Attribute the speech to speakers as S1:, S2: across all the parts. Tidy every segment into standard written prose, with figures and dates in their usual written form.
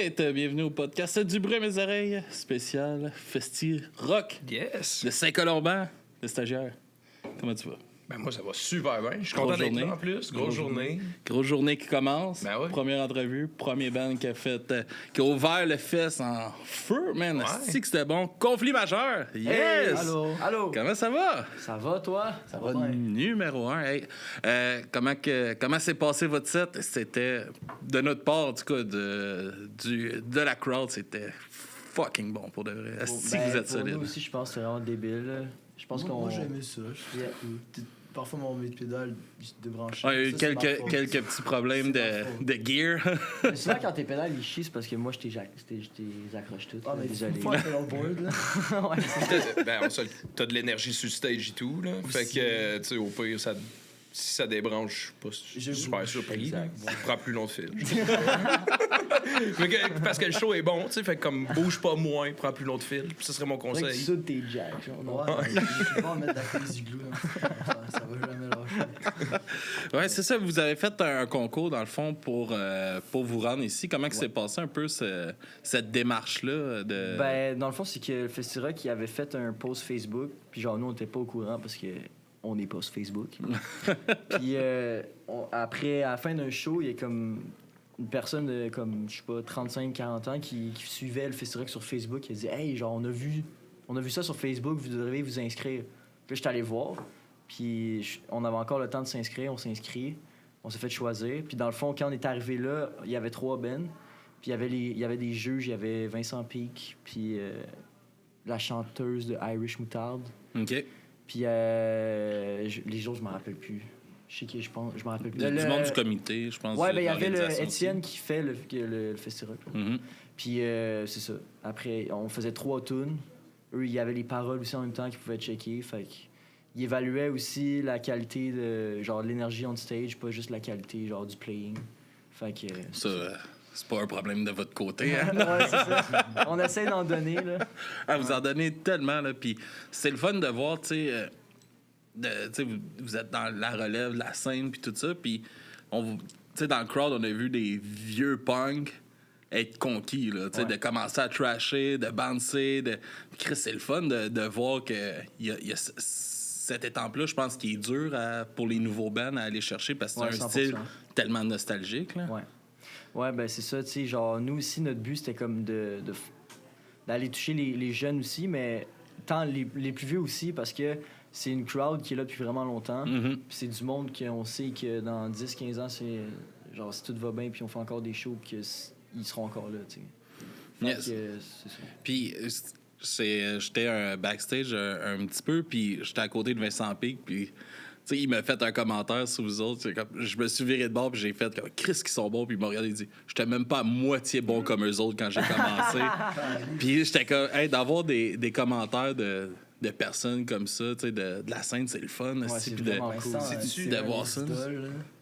S1: right! Bienvenue au podcast du bruit à mes oreilles, spécial Festi Rock
S2: Yes!
S1: de Saint-Colomban, le stagiaire. Comment tu vas?
S2: Ben moi, ça va super bien. Je suis content d'être là en plus. Grosse journée.
S1: Grosse journée qui commence.
S2: Ben oui.
S1: Première entrevue, premier band qui a ouvert le fest en feu, man.
S2: Ouais.
S1: C'est que c'était bon. Conflit majeur. Yes!
S3: Hey, allô.
S1: Comment ça va?
S3: Ça va, toi?
S1: Ça va numéro 1. Hey. Comment s'est passé votre set? C'était, de notre part, en tout cas, de la crowd, c'était fucking bon pour de vrai. Si vous êtes solide.
S3: Nous aussi, je pense que c'est vraiment débile. Je pense qu'on...
S4: Moi, j'ai aimé ça. Parfois, mon pédale, il se débranchait.
S1: Il y a eu quelques petits problèmes de gear.
S3: Mais souvent, quand tes pédales, ils chient, c'est parce que moi, je t'ai accroche toutes.
S4: Ah, mais
S3: désolé.
S4: faut faire le board, là.
S3: Ouais.
S2: T'as de l'énergie sur le stage et tout, là. Fait que, tu sais, au pire, si ça débranche, je suis pas super surpris.
S3: Exact.
S2: Prends plus long de fil. Parce que le show est bon, tu sais, fait que comme bouge pas moins, prends plus long de fil. Ce serait mon
S3: Fait que
S2: conseil.
S3: ça, tes jacks.
S4: Ouais, je vais pas en mettre de la crise du glue. Ça va jamais lâcher.
S1: Ouais, c'est ça. Vous avez fait un concours, dans le fond, pour vous rendre ici. Comment que s'est passé un peu cette démarche-là?
S3: Ben, dans le fond, c'est que le Festirock qui avait fait un post Facebook, puis genre, nous, on était pas au courant parce que on est post Facebook. Puis après, à la fin d'un show, il y a comme une personne de, comme, je sais pas, 35-40 ans qui suivait le Festirock sur Facebook. Il a dit « Hey, genre, on a vu ça sur Facebook, vous devriez vous inscrire. » Puis là, j'étais allé voir, puis on avait encore le temps de s'inscrire, on s'inscrit, on s'est fait choisir. Puis dans le fond, quand on est arrivé là, il y avait 3 bands, puis il y avait des juges, il y avait Vincent Peake, puis la chanteuse de Irish Moutarde.
S1: OK.
S3: Puis les autres, je m'en rappelle plus. Je sais que je m'en rappelle plus.
S1: Du monde du comité, je pense.
S3: Ouais, ben il y avait
S1: l'organisation
S3: Étienne
S1: aussi.
S3: qui fait le festival.
S1: Mhm.
S3: Puis c'est ça. Après, on faisait 3 tunes. Eux, il y avait les paroles aussi en même temps qu'ils pouvaient checker. Fait qu'ils évaluaient aussi la qualité de genre l'énergie on stage, pas juste la qualité genre du playing. Fait que
S1: Ça, c'est pas un problème de votre côté, hein?
S3: ouais, c'est ça. On essaie d'en donner là.
S1: Ah, vous en donnez tellement, là. Puis c'est le fun de voir, tu sais, vous êtes dans la relève de la scène, puis tout ça. Puis, tu sais, dans le crowd, on a vu des vieux punks être conquis, là. Tu sais,
S3: Ouais.
S1: de commencer à trasher, de bouncer. Puis, Chris, c'est le fun de voir qu'il y a cette étampe-là, je pense, qui est dur pour les nouveaux bands à aller chercher parce que c'est
S3: Ouais,
S1: un
S3: 100%.
S1: style tellement nostalgique, là.
S3: Ouais. Ouais, ben c'est ça, tu sais, genre, nous aussi, notre but, c'était comme d'aller toucher les jeunes aussi, mais tant les plus vieux aussi, parce que c'est une crowd qui est là depuis vraiment longtemps.
S1: Mhm.
S3: Puis c'est du monde qu'on sait que dans 10-15 ans, c'est genre, si tout va bien, puis on fait encore des shows, puis ils seront encore là, tu sais. Fait
S1: Yes.
S3: que, c'est ça.
S1: Puis j'étais backstage un petit peu, puis j'étais à côté de Vincent Pic, puis tu sais, il m'a fait un commentaire sur vous autres. C'est comme, je me suis viré de bord, puis j'ai fait comme Chris qui sont bons, puis il m'a regardé et dit j'étais même pas à moitié bon comme eux autres quand j'ai commencé. Puis j'étais comme hey, d'avoir des commentaires de personnes comme ça, tu sais, de la scène, c'est le fun.
S3: Ouais,
S1: aussi,
S3: c'est
S1: puis
S3: vraiment cool.
S2: C'est-tu
S1: de voir ça.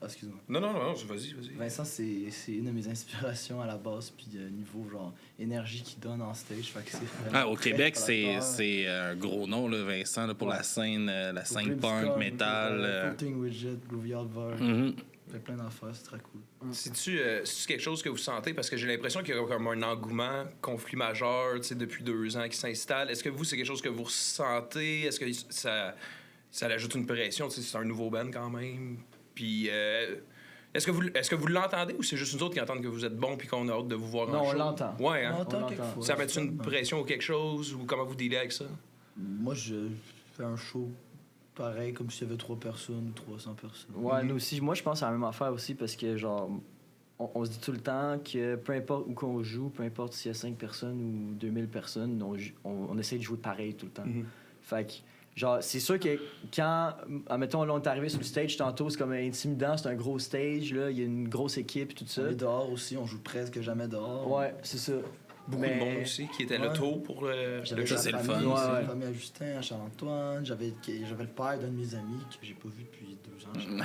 S4: Excuse-moi.
S2: Non, vas-y.
S4: Vincent, c'est une de mes inspirations à la base, puis niveau genre énergie qu'il donne en stage. Fait que c'est vraiment
S1: Au
S4: très
S1: Québec,
S4: flatteur.
S1: c'est un gros nom, là, Vincent, là, pour
S4: Ouais.
S1: la scène
S4: Au
S1: punk,
S4: Brimstone,
S1: metal.
S4: Floating Widget, Groovy Outver.
S1: Mhm.
S4: Il y a plein d'affaires, c'est très cool.
S2: C'est-tu quelque chose que vous sentez? Parce que j'ai l'impression qu'il y a comme un engouement, conflit majeur, tu sais, depuis 2 ans qui s'installe. Est-ce que vous, c'est quelque chose que vous ressentez? Est-ce que ça ajoute une pression? Tu sais, c'est un nouveau band quand même. Puis, est-ce que vous l'entendez ou c'est juste nous autres qui entendent que vous êtes bons puis qu'on a hâte de vous voir
S3: Non,
S2: en
S3: on
S2: show?
S3: l'entend.
S2: Ouais, hein?
S4: On entend
S3: l'entend.
S4: quelquefois.
S2: Ça met une pression ou quelque chose? Ou comment vous dealez avec ça?
S4: Moi, je fais un show pareil, comme s'il y avait 3 personnes ou 300 personnes.
S3: Ouais, nous aussi. Moi, je pense à la même affaire aussi parce que, genre, on se dit tout le temps que peu importe où qu'on joue, peu importe s'il y a 5 personnes ou 2000 personnes, on essaie de jouer pareil tout le temps. Fait que, genre, c'est sûr que quand, admettons, là, on est arrivé sur le stage tantôt, c'est comme intimidant, c'est un gros stage, là, il y a une grosse équipe et tout ça.
S4: On est dehors aussi, on joue presque jamais dehors.
S3: Ouais, c'est ça.
S2: Beaucoup de monde aussi qui était là
S4: Ouais.
S2: tôt pour
S4: J'avais
S2: le
S1: Ça,
S4: la
S1: c'est le
S4: famille,
S1: fun,
S4: aussi,
S3: ouais.
S4: la famille à Justin, à Charles-Antoine. J'avais le père d'un de mes amis que j'ai pas vu depuis 2 ans.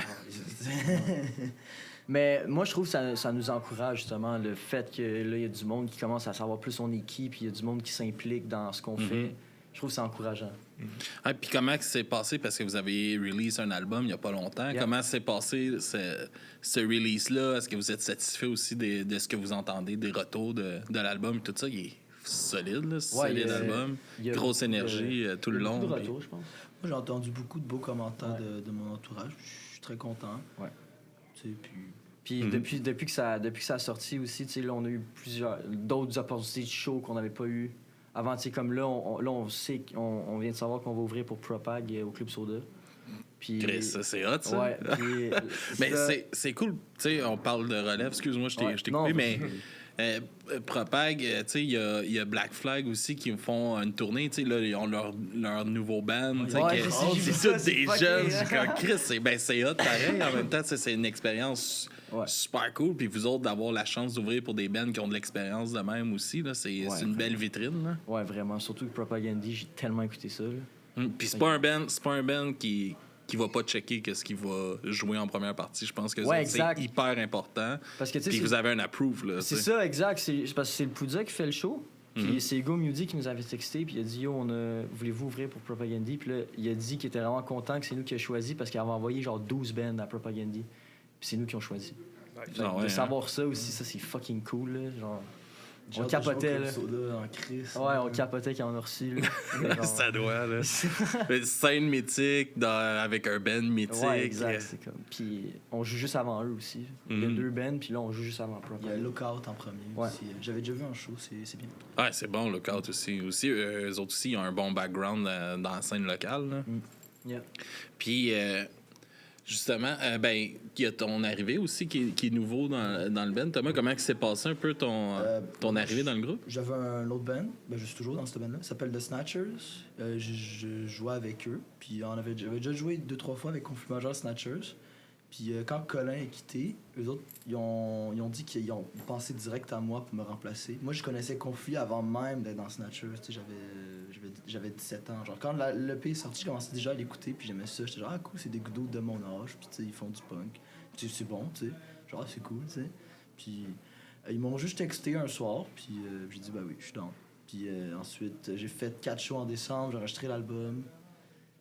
S3: Mais moi, je trouve que ça nous encourage, justement, le fait que là, il y a du monde qui commence à savoir plus son équipe, puis il y a du monde qui s'implique dans ce qu'on fait. je trouve que c'est encourageant.
S1: Ah, puis comment que c'est passé, parce que vous avez release un album il n'y a pas longtemps,
S3: Yeah.
S1: comment s'est passé ce release-là? Est-ce que vous êtes satisfait aussi de ce que vous entendez, des retours de l'album? Tout ça, il est solide, là, solide album, grosse énergie tout le long.
S3: Beaucoup de retours, je pense.
S4: Moi, j'ai entendu beaucoup de beaux commentaires de mon entourage. Je suis très content.
S3: Ouais.
S4: Tu sais,
S3: Puis depuis que ça a sorti aussi, tu sais, là, on a eu d'autres opportunités de show qu'on n'avait pas eu avant. Tu sais, comme là, on sait qu'on vient de savoir qu'on va ouvrir pour Propag au Club Soda. Puis,
S1: Chris, ça, c'est hot, ça.
S3: Ouais, puis,
S1: Mais c'est cool. Tu sais, on parle de relève. Excuse-moi, je t'ai
S3: non,
S1: coupé, mais Propag, tu sais, il y a Black Flag aussi qui font une tournée. Tu sais, là, ils ont leur nouveau band. Tu sais,
S3: Ouais,
S1: que-
S3: j'ai vu
S1: c'est
S3: ça,
S1: tous des
S3: c'est
S1: jeunes.
S3: fucké,
S1: C'est comme Chris, c'est hot pareil. En même temps, tu sais, c'est une expérience
S3: Ouais.
S1: super cool. Puis vous autres, d'avoir la chance d'ouvrir pour des bands qui ont de l'expérience de même aussi, là, c'est une belle vitrine. Là.
S3: Ouais, vraiment. Surtout que Propagandy, j'ai tellement écouté ça. Là.
S1: Puis c'est pas un band qui va pas checker qu'est-ce qu'il va jouer en première partie. Je pense que
S3: Ouais,
S1: c'est
S3: exact.
S1: hyper important.
S3: Parce que, tu sais,
S1: Puis
S3: c'est-
S1: vous avez un approve, là.
S3: C'est
S1: tu sais.
S3: ça, exact. C'est parce que c'est le Poudza qui fait le show. Puis c'est Go Mudi qui nous avait texté, puis il a dit Yo, voulez-vous ouvrir pour Propagandy? Puis là, il a dit qu'il était vraiment content que c'est nous qui a choisi parce qu'il avait envoyé genre 12 bands à Propagandy. Puis c'est nous qui ont choisi.
S2: Nice.
S3: Fait que
S1: Ah ouais,
S3: de
S1: hein.
S3: savoir ça aussi, ça c'est fucking cool. Là. Genre,
S4: j'ai
S3: on
S4: hâte de jouer au
S3: capotait,
S4: Club
S3: là.
S4: Soda en crise.
S3: Ouais, on capotait quand on a reçu. Là. Genre-
S1: Ça doit, là. Une scène mythique avec un band mythique.
S3: Ouais, exact. C'est comme. Puis on joue juste avant eux aussi. Il y a 2 bands, puis là on joue juste avant
S4: Il y a
S3: Propagandy.
S4: Lookout en premier
S3: Ouais.
S4: aussi. J'avais déjà vu un show, c'est bien.
S1: Ouais, c'est bon, Lookout aussi. Eux autres aussi, ils ont un bon background dans la scène locale. Là.
S3: Yeah.
S1: Puis, justement, ben, il y a ton arrivée aussi qui est nouveau dans le band. Thomas, comment que s'est passé un peu ton arrivée dans le groupe?
S4: J'avais un autre band, ben, je suis toujours dans ce band-là, ça s'appelle The Snatchers. Je jouais avec eux, puis j'avais déjà joué 2-3 fois avec Conflit Majeur Snatchers. Puis quand Colin est quitté, eux autres, ils ont dit qu'ils ont pensé direct à moi pour me remplacer. Moi, je connaissais Conflit avant même d'être dans Snatchers. Tu sais, j'avais 17 ans. Genre, quand l'EP est sorti, je commençais déjà à l'écouter, puis j'aimais ça. J'étais genre, ah cool, c'est des gouttes de mon âge, puis tu sais, ils font du punk. Tu sais, c'est bon, tu sais. Genre, ah, c'est cool, tu sais. Puis ils m'ont juste texté un soir, puis j'ai dit, bah oui, je suis dans. Puis ensuite, j'ai fait 4 shows en décembre, j'ai enregistré l'album.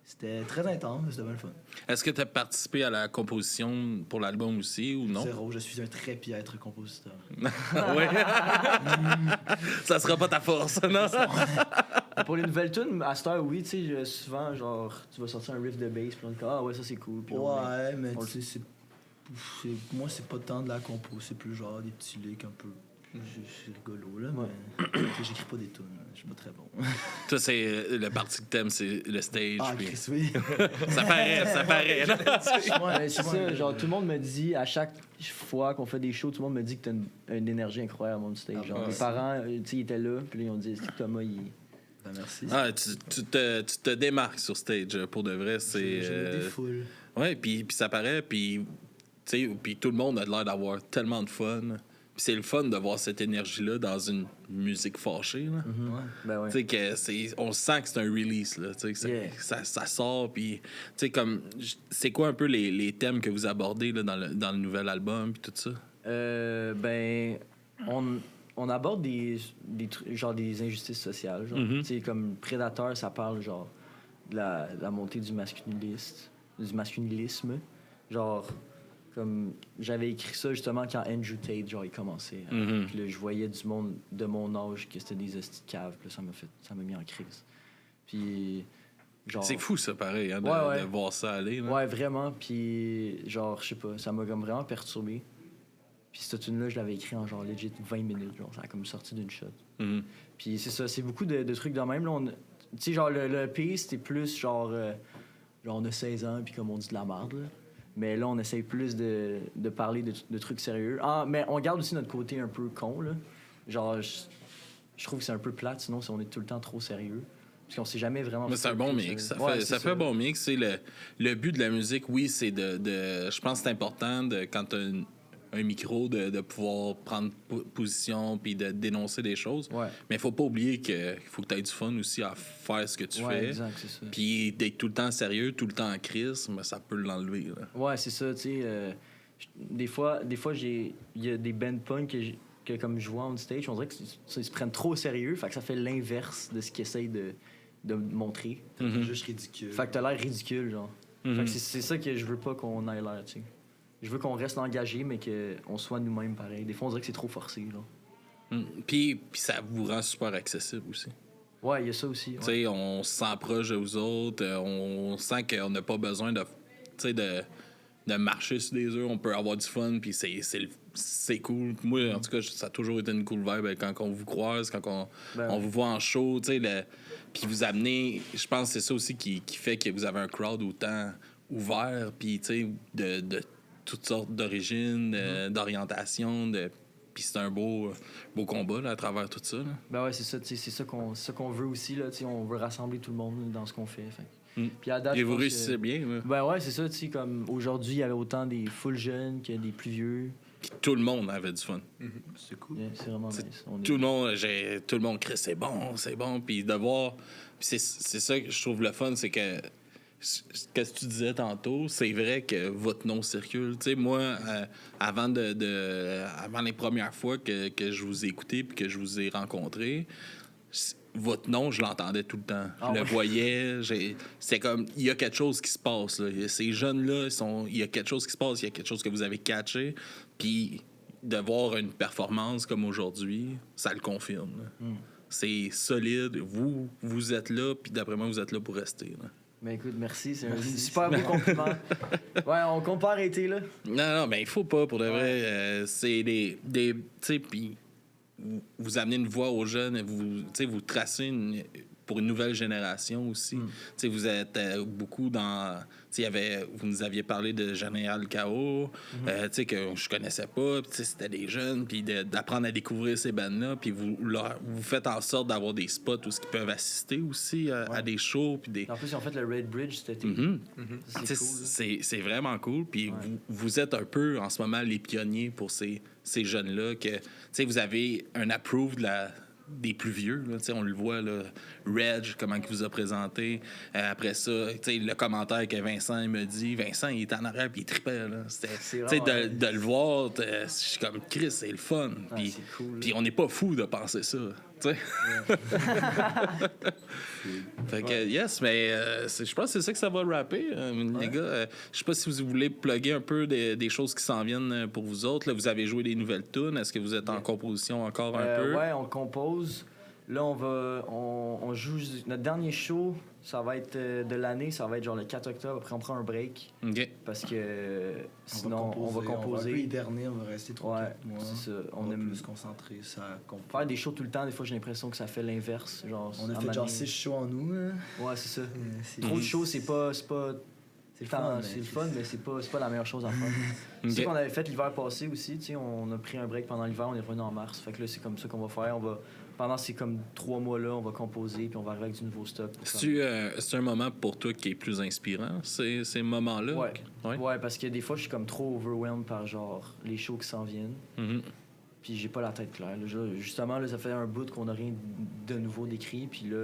S4: C'était très intense, mais c'était bien le fun.
S1: Est-ce que tu as participé à la composition pour l'album aussi ou non?
S4: Zéro, je suis un très piètre compositeur.
S1: Ouais. Ça sera pas ta force, non?
S3: Pour les nouvelles tunes, à cette heure, oui, tu sais, souvent, genre, tu vas sortir un riff de bass, puis on dit, ah ouais, ça c'est cool. Puis
S4: Ouais, mais
S3: on
S4: tu sais, moi, c'est pas tant de la compo, c'est plus genre des petits licks un peu. C'est rigolo, là, mais tu sais, j'écris pas des tunes, je suis pas très bon.
S1: Toi, c'est le parti que t'aimes, c'est le stage.
S4: Ah,
S1: puis
S4: Chris, oui.
S1: ça paraît. non?
S3: Ouais, c'est ça, genre, tout le monde me dit, à chaque fois qu'on fait des shows, tout le monde me dit que t'as une énergie incroyable on stage. Genre, mes parents, tu sais, ils étaient là, puis là, ils ont dit, est-ce que Thomas, il.
S4: Ben, merci.
S1: Ah, tu te démarques sur stage, pour de vrai. C'est.
S4: Je me défoule.
S1: Ouais, puis ça paraît, puis tu sais, puis tout le monde a l'air d'avoir tellement de fun. Puis c'est le fun de voir cette énergie-là dans une musique fâchée, là.
S4: Ouais.
S3: Ben ouais.
S1: Tu sais, que on sent que c'est un release, là. Tu sais, que
S3: Yeah.
S1: ça sort, puis tu sais, comme. C'est quoi un peu les thèmes que vous abordez, là, dans le nouvel album, puis tout ça?
S3: Ben, on aborde genre des injustices sociales. Genre.
S1: Mhm.
S3: Tu sais, comme Prédateur, ça parle genre de la montée du masculinisme. Genre, comme j'avais écrit ça justement quand Andrew Tate, genre, il commençait.
S1: Mhm.
S3: Puis là, je voyais du monde de mon âge que c'était des hosties de caves. Puis là, ça m'a mis en crise. Puis, genre.
S1: C'est fou, ça, pareil, hein,
S3: Ouais.
S1: de voir ça aller. Là.
S3: Ouais, vraiment. Puis, genre, je sais pas, ça m'a comme vraiment perturbé. Puis cette tune-là, je l'avais écrit en genre legit 20 minutes. Genre, ça a comme sorti d'une shot.
S1: Mhm.
S3: Puis c'est ça, c'est beaucoup de trucs de même. Là, tu sais, genre, le EP, c'était plus genre, genre, on a 16 ans, puis comme on dit de la merde. Là. Mais là, on essaye plus de parler de trucs sérieux. Ah, mais on garde aussi notre côté un peu con. Là. Genre, je trouve que c'est un peu plate, sinon si on est tout le temps trop sérieux. Parce qu'on sait jamais vraiment.
S1: Mais c'est un bon mix. Ça fait un bon mix. C'est le but de la musique, oui, c'est de je pense que c'est important quand tu as un micro de pouvoir prendre position puis de dénoncer des choses.
S3: Ouais.
S1: Mais il faut pas oublier qu'il faut que tu aies du fun aussi à faire ce que tu
S3: Ouais,
S1: fais.
S3: exact, c'est ça.
S1: Puis d'être tout le temps sérieux, tout le temps en crise, mais ça peut l'enlever. Là.
S3: Ouais, c'est ça, tu sais. Des fois il y a des band punk que comme je vois on stage, on dirait qu'ils se prennent trop au sérieux, fait que ça fait l'inverse de ce qu'ils essayent de montrer.
S1: Mhm.
S4: Juste ridicule.
S3: Fait que t'as l'air ridicule, genre.
S1: Mhm.
S3: Fait que c'est ça que je veux pas qu'on aille l'air, tu sais. Je veux qu'on reste engagé, mais qu'on soit nous-mêmes pareil. Des fois, on dirait que c'est trop forcé, genre.
S1: Puis ça vous rend super accessible aussi.
S3: Ouais, il y a ça aussi.
S1: Tu sais, on se sent proche de vous autres, on sent qu'on n'a pas besoin de marcher sur des œufs, on peut avoir du fun, puis c'est cool. Moi, en tout cas, ça a toujours été une cool vibe quand on vous croise, quand on vous voit en show, tu sais, puis vous amenez, je pense que c'est ça aussi qui fait que vous avez un crowd autant ouvert, puis tu sais, de toutes sortes d'origines, d'orientation, puis c'est un beau combat là, à travers tout ça. Là.
S3: Ben ouais, c'est ça, c'est ça qu'on veut aussi, là, on veut rassembler tout le monde dans ce qu'on fait. Puis à date,
S1: et vous réussissez bien. Là.
S3: Ben ouais, c'est ça, tu sais, comme aujourd'hui, il y avait autant des full jeunes que des plus vieux.
S1: Puis tout le monde avait du fun.
S4: C'est cool.
S3: Yeah, c'est vraiment nice.
S1: Tout le monde crie c'est bon. Puis de voir. Puis c'est ça que je trouve le fun, c'est que. Qu'est-ce que tu disais tantôt, c'est vrai que votre nom circule. Tu sais, moi, avant les premières fois que je vous ai écouté puis que je vous ai rencontré, votre nom, je l'entendais tout le temps. Je le voyais. C'est comme, il y a quelque chose qui se passe. Là. Ces jeunes-là, il y a quelque chose qui se passe, il y a quelque chose que vous avez catché. Puis de voir une performance comme aujourd'hui, ça le confirme. C'est solide. Vous êtes là, puis d'après moi, vous êtes là pour rester. Là.
S3: Ben écoute, merci, c'est un super beau compliment. Ouais, on compte pas arrêter, là.
S1: Non, mais il faut pas, pour de vrai. C'est des tu sais, puis vous amenez une voix aux jeunes, vous tracez pour une nouvelle génération aussi. Tu sais, vous êtes beaucoup dans... vous nous aviez parlé de Général Chaos, que je connaissais pas, c'était des jeunes, puis d'apprendre à découvrir ces bandes-là, puis vous faites en sorte d'avoir des spots où ils peuvent assister aussi à des shows. Puis
S3: En plus, ils ont fait le Red Bridge cet été. C'est cool.
S1: C'est vraiment cool, puis vous êtes un peu, en ce moment, les pionniers pour ces jeunes-là, que vous avez un approve des plus vieux, là, on le voit, là, Reg, comment il vous a présenté. Après ça, le commentaire que Vincent il me dit, Vincent, il est en arrière puis il tripait. Là. De le voir, je suis comme, Chris, c'est le fun. Puis
S3: cool,
S1: on n'est pas fou de penser ça. Fait que, yes, mais je pense que c'est ça que ça va rapper, les gars. Je sais pas si vous voulez plugger un peu des choses qui s'en viennent pour vous autres. Là, vous avez joué des nouvelles tunes. Est-ce que vous êtes en composition encore un peu?
S3: Ouais, on compose. Là, on joue notre dernier show. Ça va être de l'année, ça va être genre le 4 octobre. Après, on prend un break.
S1: OK.
S3: Parce que sinon, on va composer.
S4: On va un peu hiberner, on va rester 3-4 mois.
S3: C'est ça.
S4: On aime plus se concentrer.
S3: Faire des shows tout le temps, des fois, j'ai l'impression que ça fait l'inverse. Genre,
S4: on a fait genre 6 shows en nous. Hein.
S3: Ouais, c'est ça. Trop de shows, c'est pas... C'est le fun, mais c'est pas la meilleure chose à faire. C'est ce qu'on avait fait l'hiver passé aussi. On a pris un break pendant l'hiver, on est revenu en mars. Fait que là, c'est comme ça qu'on va faire. Pendant ces comme 3 mois-là, on va composer puis on va arriver avec du nouveau stock.
S1: C'est un moment pour toi qui est plus inspirant, ces moments-là?
S3: Ouais, parce que des fois, je suis comme trop overwhelmed par genre les shows qui s'en viennent. Puis j'ai pas la tête claire. Là. Justement, là, ça fait un bout qu'on a rien de nouveau d'écrit. Puis là,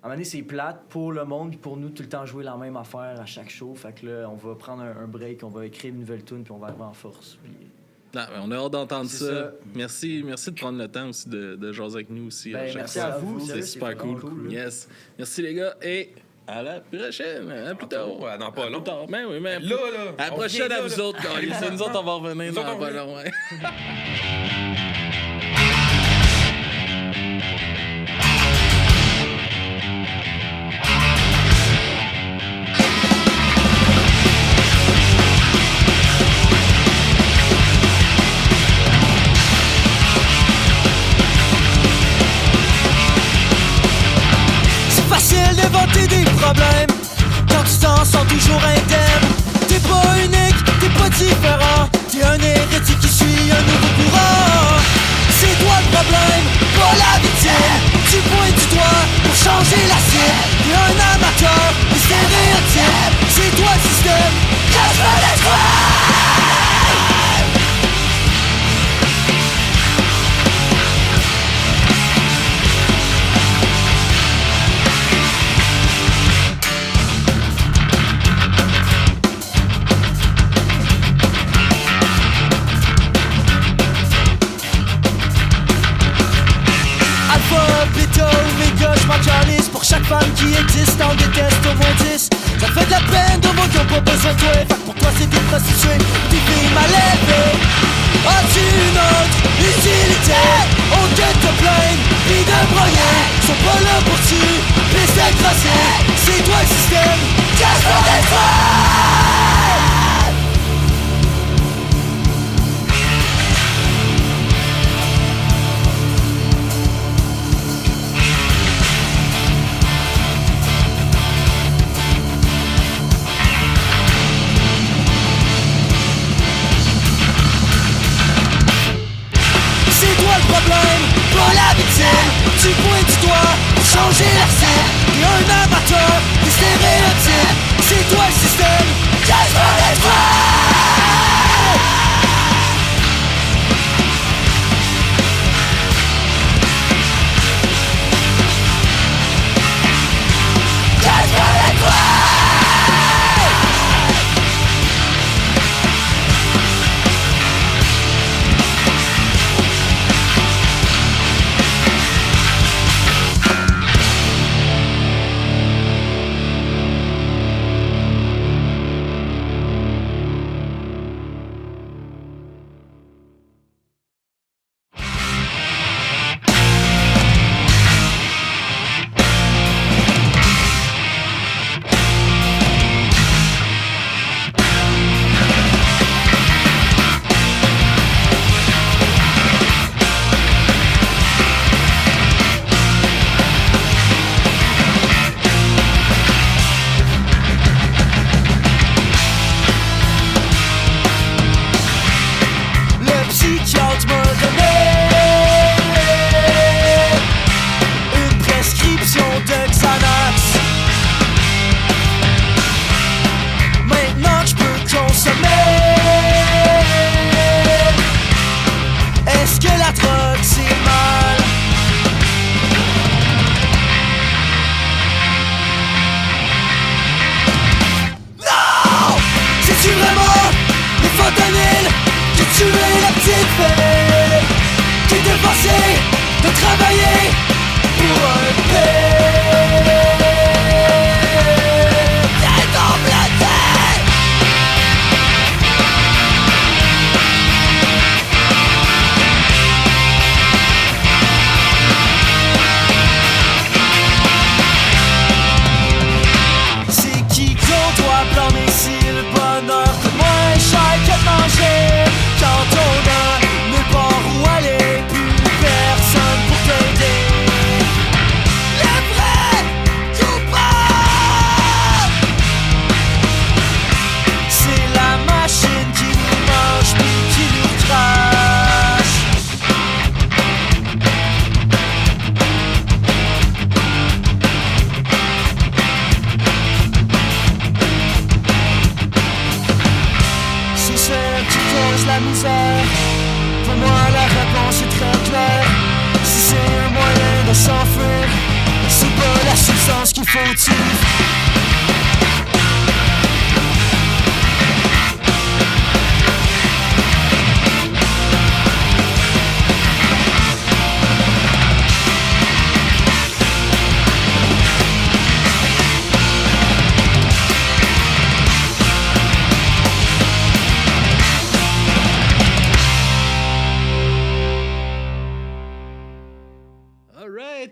S3: à un moment donné, c'est plate pour le monde puis pour nous tout le temps jouer la même affaire à chaque show. Fait que là, on va prendre un break, on va écrire une nouvelle tune puis on va arriver en force. Puis...
S1: Non, on a hâte d'entendre ça. Merci de prendre le temps aussi de jaser avec nous aussi.
S3: Merci à vous.
S1: C'est super cool. Yes. Merci les gars et à la prochaine. À plus tard.
S2: Non, pas long.
S1: Mais oui, mais
S2: là.
S1: À la prochaine à vous autres. Nous autres, on va revenir dans pas long.
S5: Des problèmes quand tu t'en sens toujours indemne. T'es pas unique, t'es pas différent. T'es un hérétique qui suit un nouveau courant. qui existent, t'en détestes au moins 10. Ça fait de la peine de monde qui ont pas besoin de toi. Fait que pour toi c'est des prostituées, des filles mal élevées. As-tu une autre utilité? On que te plaindre, puis de broyer. Sont pas là pour tu, les écraser. C'est toi le système, cache-toi des fois. Pas la victime, tu pointes du doigt pour changer la scène. T'es un amateur, des stéréotypes. C'est toi le système, cache-toi les doigts. Cache-toi les doigts.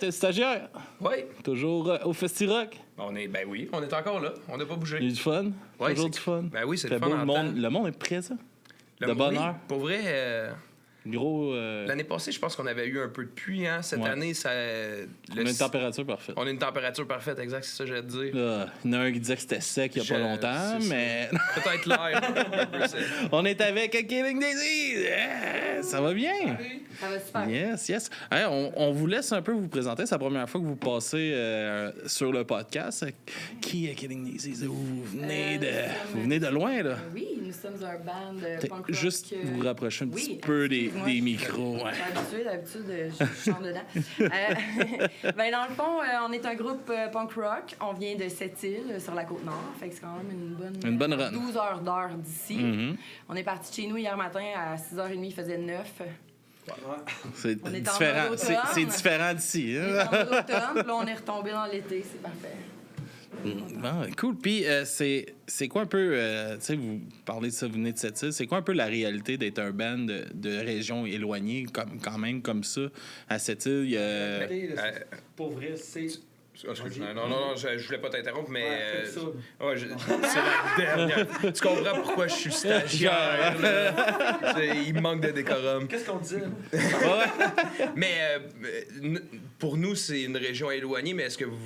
S1: Stagiaire,
S2: Oui.
S1: toujours au Festi-Rock.
S2: Ben oui, on est encore là. On n'a pas bougé.
S1: Il y a eu du fun.
S2: Ouais,
S1: toujours du fun.
S2: Ben oui, c'est
S1: Fait
S2: le fun.
S1: beau, le monde est présent. De bonne heure.
S2: Pour vrai,
S1: Gros.
S2: l'année passée, je pense qu'on avait eu un peu de pluie. Hein? Cette année, ça.
S1: On a une température parfaite.
S2: On a une température parfaite, exact, c'est ça que j'allais te dire.
S1: Il y en a un qui disait que c'était sec il n'y a pas longtemps, mais.
S2: Peut-être l'air.
S1: On est avec Killing Daisy! Yeah! Ça va bien?
S6: Ça va super.
S1: Yes, yes. Hey, on vous laisse un peu vous présenter. C'est la première fois que vous passez sur le podcast. Qui est Killing Daisy? Vous venez de loin, là?
S6: Oui, nous sommes un band punk rock.
S1: Juste vous rapprocher un petit
S6: oui,
S1: peu des micros. Ouais.
S6: D'habitude, je chante dedans. Ben, dans le fond, on est un groupe punk rock. On vient de Sept-Îles, sur la Côte-Nord. Fait que c'est quand même
S1: une bonne run.
S6: 12 heures d'heure d'ici.
S1: Mm-hmm.
S6: On est parti de chez nous hier matin à 6h30, il faisait 9.
S1: C'est
S6: On est en
S1: différent.
S6: mode
S1: C'est
S6: automne.
S1: différent d'ici.
S6: On
S1: Hein?
S6: est en mode automne, puis là, on est retombé dans l'été. C'est parfait.
S1: Bon, cool. Puis, c'est quoi un peu, tu sais, vous parlez de ça, vous venez de cette île, c'est quoi un peu la réalité d'être un band de régions éloignées, quand même, comme ça, à cette île? Il y a...
S7: Pour vrai, c'est.
S2: Non, je voulais pas t'interrompre, mais.
S7: Ouais, fais ça.
S2: Ouais, c'est la dernière. Tu comprends pourquoi je suis stagiaire, là? Il me manque de décorum.
S7: Qu'est-ce qu'on dit?
S2: Mais pour nous, c'est une région éloignée, mais est-ce que vous.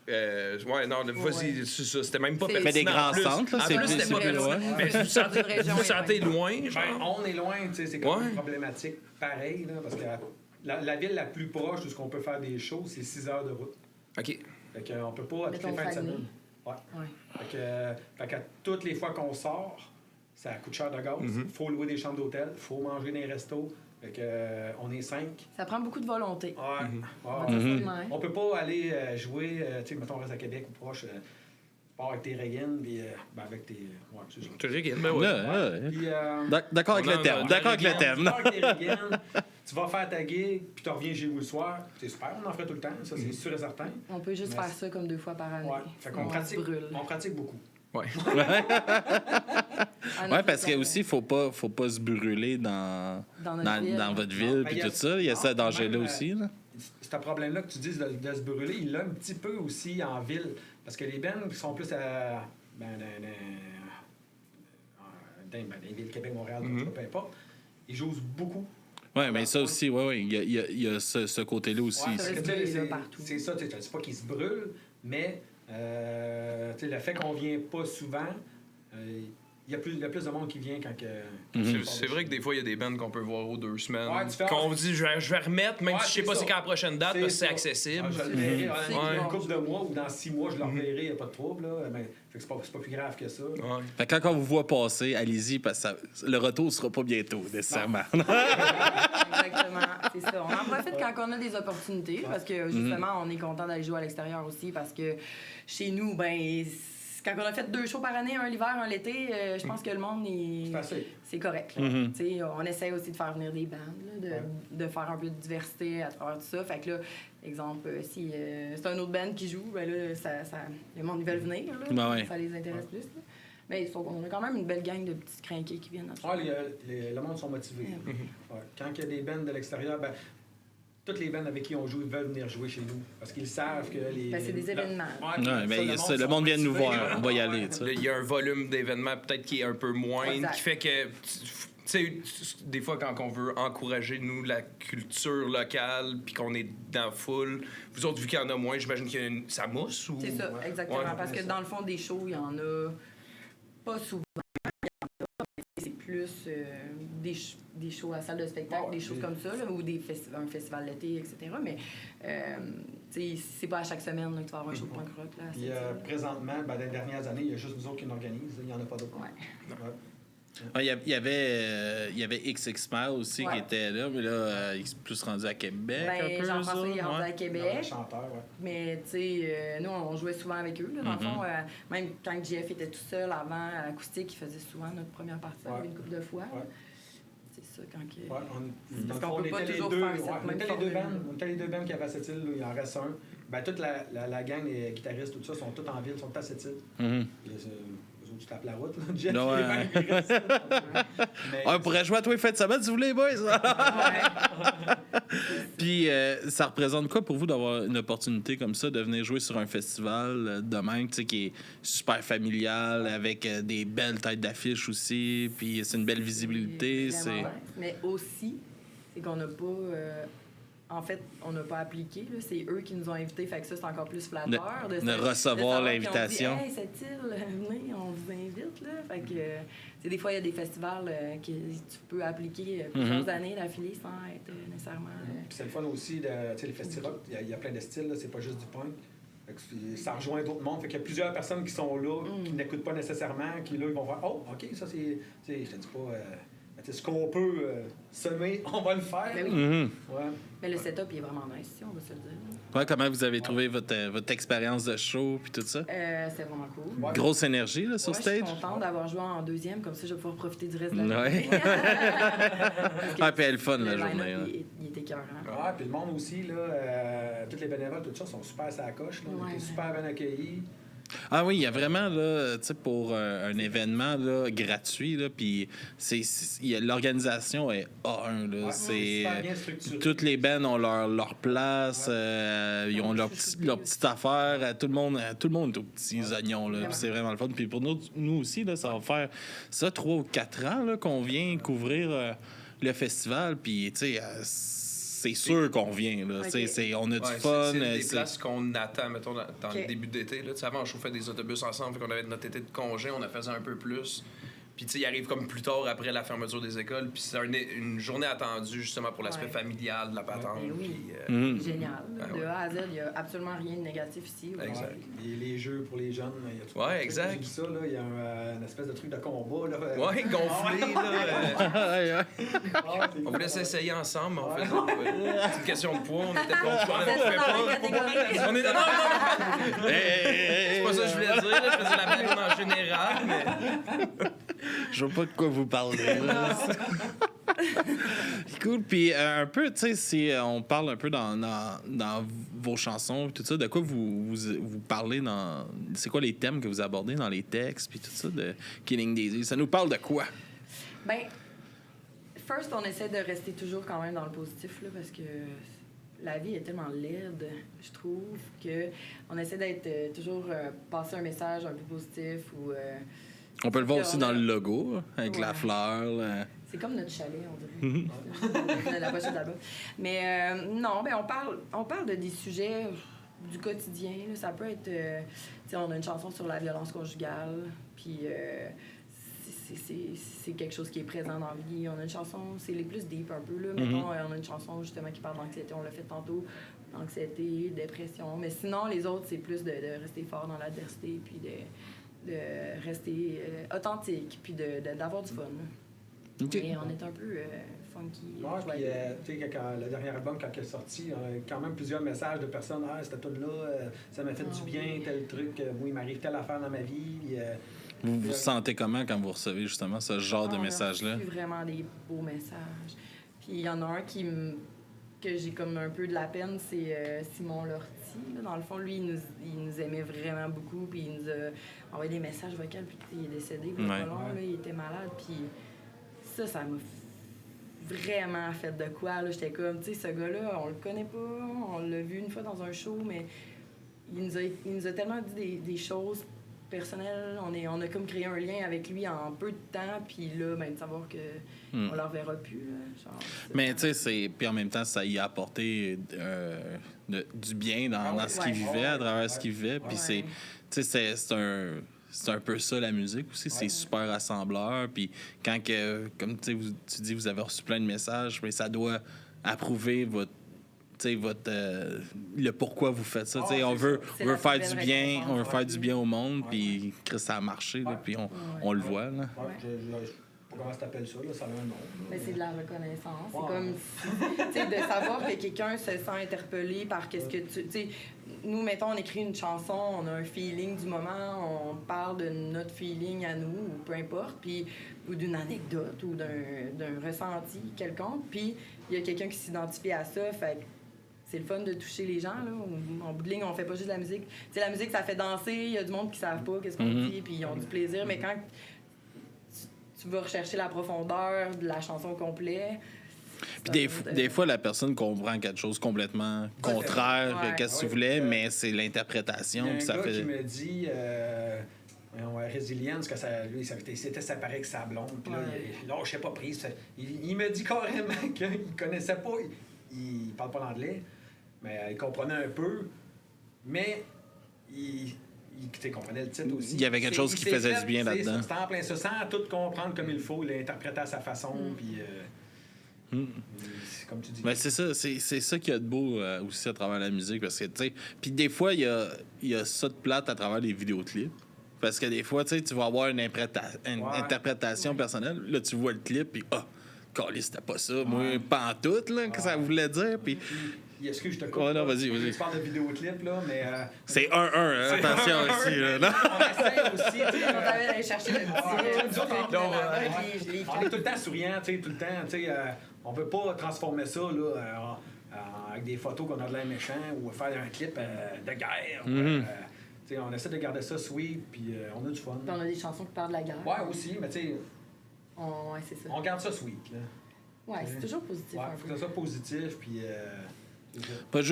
S2: Ouais, non, vas-y, c'est ça. C'était même pas
S6: C'est-
S1: Mais des
S2: pertinent.
S1: grands centres, là,
S2: En
S1: c'est
S2: plus, c'était pas
S1: plus loin.
S2: pertinent. Mais vous sentez,
S6: Une région
S2: vous sentez loin,
S7: Ben,
S2: genre?
S7: on est loin, tu sais, c'est comme
S2: Ouais.
S7: une problématique pareille, là, parce que la ville la plus proche de ce qu'on peut faire des shows, c'est 6 heures de route.
S2: OK.
S7: Fait qu'on peut pas à toutes les
S6: Mettons
S7: fins de
S6: Saguenay.
S7: semaine. Ouais.
S6: Ouais.
S7: Fait qu'à toutes les fois qu'on sort, ça coûte cher de gaz.
S2: Mhm.
S7: Faut louer des chambres d'hôtel, faut manger dans les restos. Fait que, on est 5.
S6: Ça prend beaucoup de volonté.
S7: Ouais.
S2: Mhm.
S7: Ouais.
S1: Mhm.
S6: Ouais.
S7: On peut pas aller jouer, tu sais, mettons, on reste à Québec ou proche, pars avec tes régines, puis avec tes. Ouais, c'est ça.
S2: Tu rigoles, mais ouais.
S1: Ouais.
S7: Puis,
S1: D'accord avec
S2: On
S1: le
S2: en
S1: thème.
S2: a-
S1: D'accord avec le
S7: tu
S1: thème.
S7: pars avec tes régines, tu vas faire ta gig, puis tu reviens chez vous le soir. C'est super, on en ferait tout le temps, ça c'est sûr et certain.
S6: On peut juste
S7: Mais
S6: faire ça comme 2 fois par année.
S7: Ouais. Fait qu'on
S6: Sinon,
S7: pratique,
S6: on se brûle.
S7: on pratique beaucoup.
S2: Ouais.
S6: Ah,
S1: Ouais, parce que aussi, faut pas se brûler dans
S6: notre ville.
S1: votre
S7: Non,
S1: ville
S7: mais
S1: puis
S7: il y a-
S1: tout ça. Il y a
S7: non,
S1: ce danger-là
S7: même,
S1: aussi. Là.
S7: Ce problème-là que tu dis de se brûler, il l'a un petit peu aussi en ville. Parce que les bands qui sont plus à. Dans les villes, Québec, Montréal, peu importe, ils jouent beaucoup.
S1: Ouais, mais ça aussi, ouais. Il y a ce côté-là aussi.
S7: Ouais,
S6: Ça
S7: parce
S6: reste
S7: que, tu sais,
S6: brûlé, là,
S7: c'est-
S6: partout.
S7: c'est ça, tu sais, je dis pas qu'ils se brûlent, mais tu sais, le fait qu'on vient pas souvent, il y a plus de monde qui vient quand que.
S2: C'est vrai que des fois, il y a des bands qu'on peut voir aux 2 semaines.
S7: Ouais, tu fais-
S2: Qu'on dit, je vais remettre, même
S7: Ouais,
S2: si je sais pas
S7: c'est
S2: c'est
S7: ça.
S2: quand la prochaine date, parce que c'est
S7: ça.
S2: accessible.
S7: Ah, je le verrai,
S6: C'est
S7: dans une
S6: bon.
S7: couple de mois ou dans 6 mois, je le reverrai, il n'y a pas de trouble. Là. Mais, fait que c'est pas plus grave que ça.
S2: Ouais.
S1: Fait que quand on vous voit passer, allez-y, parce que le retour sera pas bientôt, nécessairement.
S6: Exactement, c'est ça. On en profite quand on a des opportunités parce que justement, on est content d'aller jouer à l'extérieur aussi parce que chez nous, ben, quand on a fait 2 shows par année, un l'hiver, un l'été, je pense que le monde
S7: C'est assez.
S6: c'est correct. là. Tu sais, on essaie aussi de faire venir des bandes, là, de faire un peu de diversité à travers tout ça. Fait que là, exemple, si c'est un autre band qui joue, ben là, le monde ils veulent venir, là,
S1: Ben ouais.
S6: ça les intéresse plus. Là. Mais on a quand même une belle gang de petits crinqués qui viennent.
S7: Le monde sont motivés. Ouais. Quand il y a des bands de l'extérieur, ben, toutes les bands avec qui on joue, ils veulent venir jouer chez nous. Parce qu'ils savent que les.
S6: Ben, c'est des événements.
S1: Ouais, mais le monde vient de nous voir. On va y aller, tu sais.
S2: Il y a un volume d'événements peut-être qui est un peu moindre,
S6: Exact.
S2: qui fait que, tu sais, des fois, quand on veut encourager, nous, la culture locale, puis qu'on est dans la foule, vous autres, vu qu'il y en a moins, j'imagine que ça mousse ou...
S6: C'est ça, exactement.
S2: Ouais.
S6: Parce que dans le fond, des shows, il y en a pas souvent. Il y en a, mais c'est plus des shows à salle de spectacle, des choses comme ça, là, ou un festival d'été, etc. Mais tu sais, c'est pas à chaque semaine là, que tu vas avoir un show de punk rock. Là, à
S7: Puis
S6: cette île.
S7: présentement, ben, dans les dernières années, il y a juste nous autres qui l'organisent. Il n'y en a pas d'autres.
S6: Ouais.
S7: Ouais.
S1: Ouais, il y avait XX Smile aussi qui
S6: Ouais.
S1: était là, mais là, il est plus rendu à Québec.
S6: Ben,
S1: un peu,
S6: Jean-François, il est rendu
S1: ouais.
S6: à
S7: Le
S6: Québec.
S7: chanteur, ouais.
S6: Mais, tu sais, nous, on jouait souvent avec eux. Là, dans le fond, même quand Jeff était tout seul avant, à l'acoustique, il faisait souvent notre première partie
S7: Ouais.
S6: une couple de fois.
S7: Ouais.
S6: C'est ça, quand que...
S7: Ouais, dans
S6: Parce
S7: le
S6: qu'on
S7: fond,
S6: peut pas
S7: était les
S6: toujours
S7: deux,
S6: faire cette
S7: on
S6: même
S7: était
S6: formule.
S7: on était les deux bands qui avaient à cette île, là, il en reste un. Ben, toute la gang, les guitaristes, tout ça, sont tous en ville, sont tous à cette île.
S1: Mhm.
S7: Puis, eux autres, tu tapes la route, là. Jeff,
S1: Ouais.
S7: les bands, ils restent là. Mais-
S1: On pourrait jouer à tous les fins de semaine si vous voulez, boys. Puis, ça représente quoi pour vous d'avoir une opportunité comme ça, de venir jouer sur un festival de même, tu sais, qui est super familial, avec des belles têtes d'affiche aussi, puis c'est une belle visibilité.
S6: Vraiment,
S1: C'est...
S6: ouais. Mais aussi, c'est qu'on n'a pas... en fait, on n'a pas appliqué. Là. C'est eux qui nous ont invités. Fait que ça, c'est encore plus flatteur.
S1: De
S6: savoir
S1: recevoir
S6: qu'ils ont dit,
S1: l'invitation.
S6: Hey, cette île, venez, on vous invite. Là. Fait que, c'est des fois, il y a des festivals que tu peux appliquer plusieurs années d'affilée sans être nécessairement...
S7: Puis c'est le fun aussi, tu sais, les festivals, il y a plein de styles, là, c'est pas juste du punk. Fait que ça rejoint d'autres mondes. Fait qu'il y a plusieurs personnes qui sont là, qui n'écoutent pas nécessairement, qui là, ils vont voir, oh, OK, ça c'est. Tu sais, je te dis pas. ce qu'on peut semer, on va le faire.
S6: Ben oui.
S1: Mhm.
S7: Ouais.
S6: Mais le setup, il est vraiment nice, si on va se le dire.
S1: Ouais, comment vous avez trouvé votre expérience de show puis tout ça?
S6: C'est vraiment cool.
S7: Ouais.
S1: Grosse énergie là, sur
S6: Moi, je
S1: stage?
S6: suis contente d'avoir joué en deuxième, comme ça, je vais pouvoir profiter du reste de la
S1: Ouais.
S6: journée.
S1: Ah, puis elle est fun, la
S6: Le
S1: journée.
S6: line-up,
S1: là.
S6: il était écœurant.
S7: Ah, puis le monde aussi, là, tous les bénévoles, tout ça, sont super à la coche. Là. On
S6: Ouais.
S7: était super bien accueillis.
S1: Ah oui, il y a vraiment, là, tu sais, pour un événement là, gratuit, là, puis l'organisation est A1, là.
S7: Ouais,
S1: c'est
S7: super bien structuré.
S1: toutes les bands ont leur place, ils ont leur petite affaire, tout le monde est aux petits oignons, là, puis c'est vraiment le fun. Puis pour nous aussi, là, ça va faire ça 3 ou 4 ans là, qu'on vient couvrir le festival, puis tu sais, c'est sûr qu'on vient, là.
S6: Ok.
S1: On a du
S2: Ouais,
S1: fun.
S2: c'est des
S1: c'est-
S2: places qu'on attend, mettons, dans
S6: Ok.
S2: le début d'été. Là. Tu sais, avant, on chauffait des autobus ensemble, fait qu'on avait notre été de congé, on en faisait un peu plus. Puis, tu sais, il arrive comme plus tard après la fermeture des écoles. Puis, c'est une journée attendue, justement, pour l'aspect
S6: Ouais.
S2: familial de la patente.
S6: Ben oui.
S2: Puis,
S1: Mhm.
S6: Génial.
S2: Ah
S6: De
S2: ouais.
S6: A à Z, il n'y a absolument rien de négatif ici.
S2: Exact.
S7: Les jeux pour les jeunes, il y a tout.
S2: Ouais, exact.
S7: J'ai vu ça, là, il y a une espèce de truc de combat. Là,
S2: Ouais, gonflé, là.
S1: Ouais, ouais.
S7: Ah, c'est
S2: On voulait
S7: cool.
S2: s'essayer ensemble, mais on faisait c'est une question de poids, on était pas. On
S6: Vous êtes
S2: pouvait
S6: dans la
S2: pas.
S6: catégorie.
S2: On est non,
S1: Hey,
S2: c'est pas ça que je voulais dire, là. Je faisais la blague en général, mais.
S1: Je vois pas de quoi vous parlez. là. Cool. Puis un peu, tu sais, si on parle un peu dans vos chansons, tout ça, de quoi vous parlez dans. C'est quoi les thèmes que vous abordez dans les textes, puis tout ça de Killing Daisy? Ça nous parle de quoi?
S6: Ben, first, on essaie de rester toujours quand même dans le positif, là, parce que la vie est tellement laide, je trouve, que on essaie d'être toujours passer un message un peu positif ou.
S1: On peut le voir aussi
S6: on
S1: dans
S6: a-
S1: le logo, avec la
S6: Ouais.
S1: fleur. là.
S6: C'est comme notre chalet, on dirait. La pochette d'album. Mais non, ben on parle de des sujets du quotidien. Là. Ça peut être... tu sais, on a une chanson sur la violence conjugale, puis c'est quelque chose qui est présent dans la vie. On a une chanson, c'est les plus deep un peu. Là. Mettons, on a une chanson justement qui parle d'anxiété, on l'a fait tantôt. Anxiété, dépression. Mais sinon, les autres, c'est plus de rester fort dans l'adversité, puis de rester authentique, puis d'avoir du fun.
S1: OK.
S6: Et on est un peu funky.
S7: Ouais, puis,
S6: joyeux.
S7: tu sais, le dernier album, quand il est sorti, on a quand même plusieurs messages de personnes. Ah, cette tune-là, ça m'a fait du bien, tel truc. Moi, il m'arrive telle affaire dans ma vie.
S1: Vous vous sentez comment quand vous recevez justement ce genre de
S6: On a
S1: message-là?
S6: reçu vraiment des beaux messages. Puis il y en a un que j'ai comme un peu de la peine, c'est Simon Lortie. Là. Dans le fond, lui, il nous aimait vraiment beaucoup. Puis il nous a envoyé des messages vocaux. Puis il est décédé. Puis
S1: Ouais.
S6: pas long, là, il était malade. Puis ça m'a vraiment fait de quoi. Là. J'étais comme, tu sais, ce gars-là, on le connaît pas. On l'a vu une fois dans un show, mais il nous a tellement dit des choses personnelles. On a comme créé un lien avec lui en peu de temps. Puis là, ben, de savoir que on le reverra plus. Là, genre,
S1: Mais tu sais, puis en même temps, ça y a apporté du bien dans ce qu'il vivait, à travers ce qu'il vivait. Puis
S6: Ouais.
S1: c'est un peu ça, la musique aussi. C'est super rassembleur. Puis quand, comme tu dis, vous avez reçu plein de messages, mais ça doit approuver le pourquoi vous faites ça. Tu sais, on veut
S6: C'est la
S1: faire
S6: plus
S1: du
S6: belle
S1: bien,
S6: récompense.
S1: on veut faire du bien au monde,
S7: Ouais.
S1: puis Chris, ça a marché, là, puis on le voit. Là.
S7: Ouais, je sais pas comment ça s'appelle ça, là, ça a un nom.
S6: Mais c'est de la reconnaissance. C'est
S7: Ouais.
S6: comme, tu sais, de savoir que quelqu'un se sent interpellé par qu'est-ce que tu sais, nous, mettons, on écrit une chanson, on a un feeling du moment, on parle de notre feeling à nous, ou peu importe, puis, ou d'une anecdote, ou d'un ressenti quelconque, puis il y a quelqu'un qui s'identifie à ça, fait que c'est le fun de toucher les gens, là. En bout de ligne, on fait pas juste de la musique. Tu sais, la musique, ça fait danser, il y a du monde qui savent pas qu'est-ce qu'on dit, puis ils ont du plaisir, mais quand tu vas rechercher la profondeur de la chanson au complet.
S1: Puis des fois, la personne comprend quelque chose complètement contraire
S6: Ouais.
S1: à ce que tu
S7: Ouais.
S1: voulais, mais c'est
S7: Il y
S1: l'interprétation.
S7: a un
S1: Puis ça
S7: gars
S1: fait.
S7: qui me dit, Résilience, que ça, lui, ça s'était séparé avec sa blonde. Puis là,
S6: Ouais.
S7: il lâchait pas prise. Il me dit carrément qu'il connaissait pas. Il parle pas l'anglais, mais il comprenait un peu. Mais il comprenait le titre aussi.
S1: Il y avait quelque chose qui
S7: s'est
S1: faisait
S7: fait,
S1: du bien
S7: c'est
S1: là-dedans.
S7: ça, C'était en plein ça, sans tout comprendre comme il faut. Il l'a interprété à sa façon. Puis, c'est comme tu dis.
S1: Ben, c'est ça, c'est ça qu'il y a de beau aussi à travers la musique. Parce que, tu sais, puis des fois, il y a ça de plate à travers les vidéoclips. parce que des fois, tu sais, tu vas avoir une
S7: Ouais.
S1: interprétation personnelle. Là, tu vois le clip, puis caliste, c'était pas ça. Moi, pas en tout, là, que ça voulait dire. Puis
S7: Excuse, je te coupe.
S1: Ouais, non,
S7: là.
S1: vas-y.
S7: Tu parles de vidéoclip, là, mais...
S1: c'est 1-1, hein, attention aussi. Là, non?
S7: on essaie aussi, tu sais,
S6: On t'avait allé chercher le petit.
S7: nous autres,
S6: Je l'ai
S7: on est tout le temps souriant, tu sais, tout le temps, tu sais, on veut pas transformer ça, là, avec des photos qu'on a de l'air méchant ou faire un clip de guerre. Tu sais, on essaie de garder ça sweet, puis on a du fun.
S6: Puis on a des chansons qui parlent de la guerre.
S7: Ouais, aussi, mais tu sais,
S6: Ouais, c'est ça.
S7: on garde ça sweet, là.
S6: Ouais, c'est toujours positif.
S7: Ouais,
S6: un
S7: faut
S6: peu.
S7: que ça soit positif, puis... c'est ça.
S1: Pas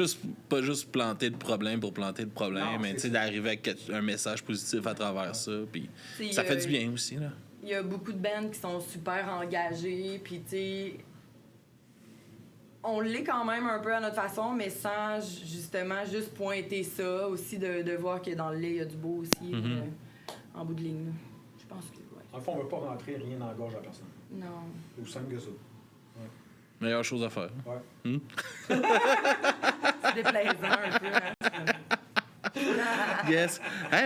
S1: juste planter le problème pour planter le problème,
S7: Non,
S1: mais
S7: c'est
S1: tu sais,
S7: ça.
S1: d'arriver avec un message positif à travers ça. Puis
S6: T'sais,
S1: ça fait du bien aussi, là.
S6: Il y a beaucoup de bands qui sont super engagés, puis tu sais, on l'est quand même un peu à notre façon, mais sans justement juste pointer ça, aussi de voir que dans le lait, il y a du beau aussi, en bout de ligne. Là. Je pense que, ouais.
S7: Dans le fond, on veut pas rentrer rien dans la gorge à personne.
S6: Non.
S7: C'est aussi simple que ça.
S1: Meilleure chose à faire.
S7: Ouais.
S6: C'est déplaisant un peu. Hein?
S1: Yes.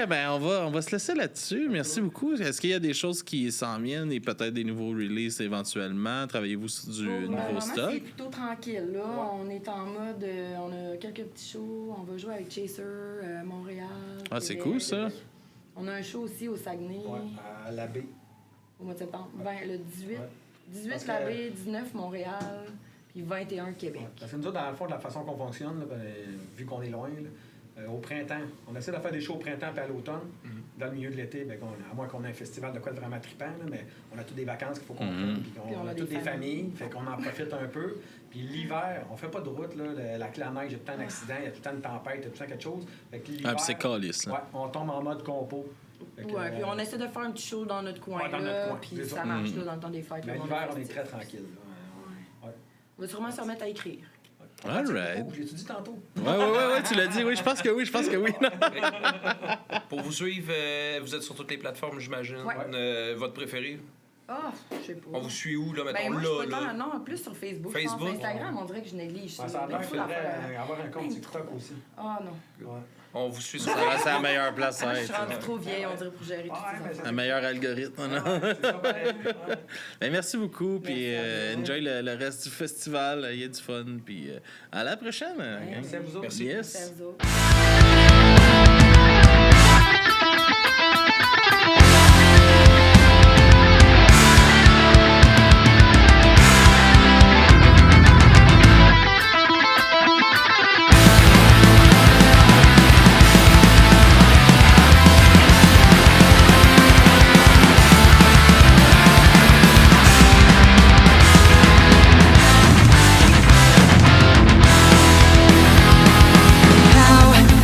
S1: Ben, on va se laisser là-dessus. Merci beaucoup. Est-ce qu'il y a des choses qui s'en viennent et peut-être des nouveaux releases éventuellement? Travaillez-vous sur du
S6: Pour le
S1: nouveau
S6: moment,
S1: stock?
S6: c'est plutôt tranquille. Là. On est en mode... on a quelques petits shows. On va jouer avec Chaser, Montréal.
S1: Ah, c'est
S6: Québec.
S1: cool, ça.
S6: On a un show aussi au Saguenay,
S7: Ouais, à la baie.
S6: au mois de septembre. Le 18.
S7: Ouais.
S6: 18
S7: Parce que-
S6: la baie, 19 Montréal, puis 21 Québec.
S7: Ouais. Parce que nous autres, dans le fond, de la façon qu'on fonctionne, là, ben, vu qu'on est loin, là, au printemps, on essaie de faire des shows au printemps et à l'automne. Dans le milieu de l'été, ben, à moins qu'on ait un festival de quoi de vraiment trippant, là, mais on a toutes des vacances qu'il faut qu'on prenne, puis
S6: Puis
S7: on a toutes des familles, fait qu'on en profite un peu. Puis l'hiver, on fait pas de route, là, la clé en neige, il y a tout le temps d'accidents, il y a tout le temps de tempête, il y a tout le temps quelque chose. Fait que l'hiver,
S1: Ah, puis c'est calice, là.
S7: ouais, on tombe en mode compo. Fait que,
S6: Ouais, puis on essaie de faire un petit show dans notre coin,
S7: Ouais, dans notre
S6: là,
S7: coin,
S6: puis
S7: c'est
S6: ça
S7: ça.
S6: marche là, dans le temps des fêtes.
S7: Mais
S6: là,
S7: l'hiver, on est
S6: festif.
S7: très tranquille. là. Ouais.
S6: On va sûrement se remettre à écrire.
S1: All right.
S7: Je l'ai-tu dit tantôt?
S1: Ouais, tu l'as dit. Oui, je pense que oui.
S2: Pour vous suivre, vous êtes sur toutes les plateformes, j'imagine.
S6: Ouais.
S2: Votre préféré?
S6: Ah, je sais pas.
S2: On vous suit où, là, mettons,
S6: Ben, moi, je suis
S2: là?
S6: pas tant, non, plus sur Facebook. Je
S2: Facebook?
S6: pense Instagram, on dirait que je néglige.
S7: Ouais, ça a
S6: Il y
S7: l'air
S6: beaucoup
S7: qu'il faudrait
S6: d'affaires.
S7: avoir un compte
S6: Ben,
S7: TikTok aussi.
S6: Ah, non.
S7: Ouais.
S2: On vous suit sur
S1: Ça reste la meilleure place à
S6: Moi, je suis
S1: être.
S6: rendue trop vieille, on dirait, pour gérer tout
S7: Ouais, mais
S6: ça.
S7: c'est-
S1: Un meilleur algorithme. Non?
S7: C'est ça, pareil. Ouais.
S1: Ben, merci beaucoup, puis
S6: Merci à vous.
S1: enjoy le reste du festival. Il y a du fun, puis à la prochaine. gang.
S7: Merci à vous autres.
S2: Merci.
S1: Yes.
S6: Merci à vous autres.
S5: How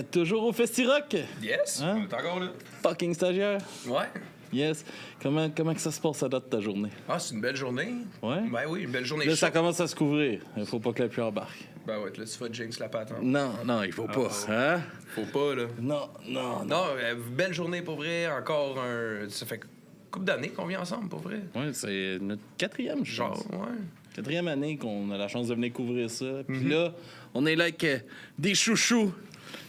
S1: t'es toujours au Festi-Rock?
S2: Yes,
S1: Hein?
S2: on est encore là.
S1: Fucking stagiaire.
S2: Ouais.
S1: Yes. Comment que ça se passe à date ta journée?
S2: Ah, c'est une belle journée.
S1: Ouais?
S2: Ben oui, une belle journée.
S1: Là, ça
S2: chaude.
S1: commence à se couvrir. Il faut pas que la pluie embarque.
S2: Ben ouais, là, tu vas jinx la patente.
S1: Non, il faut pas. Hein?
S2: Faut pas, là.
S1: Non.
S2: Non, belle journée pour vrai. Encore un. Ça fait couple d'années qu'on vit ensemble, pour vrai.
S1: Ouais, c'est notre 4e, je
S2: Genre,
S1: pense.
S2: ouais.
S1: 4e année qu'on a la chance de venir couvrir ça. Puis là, on est là avec des chouchous.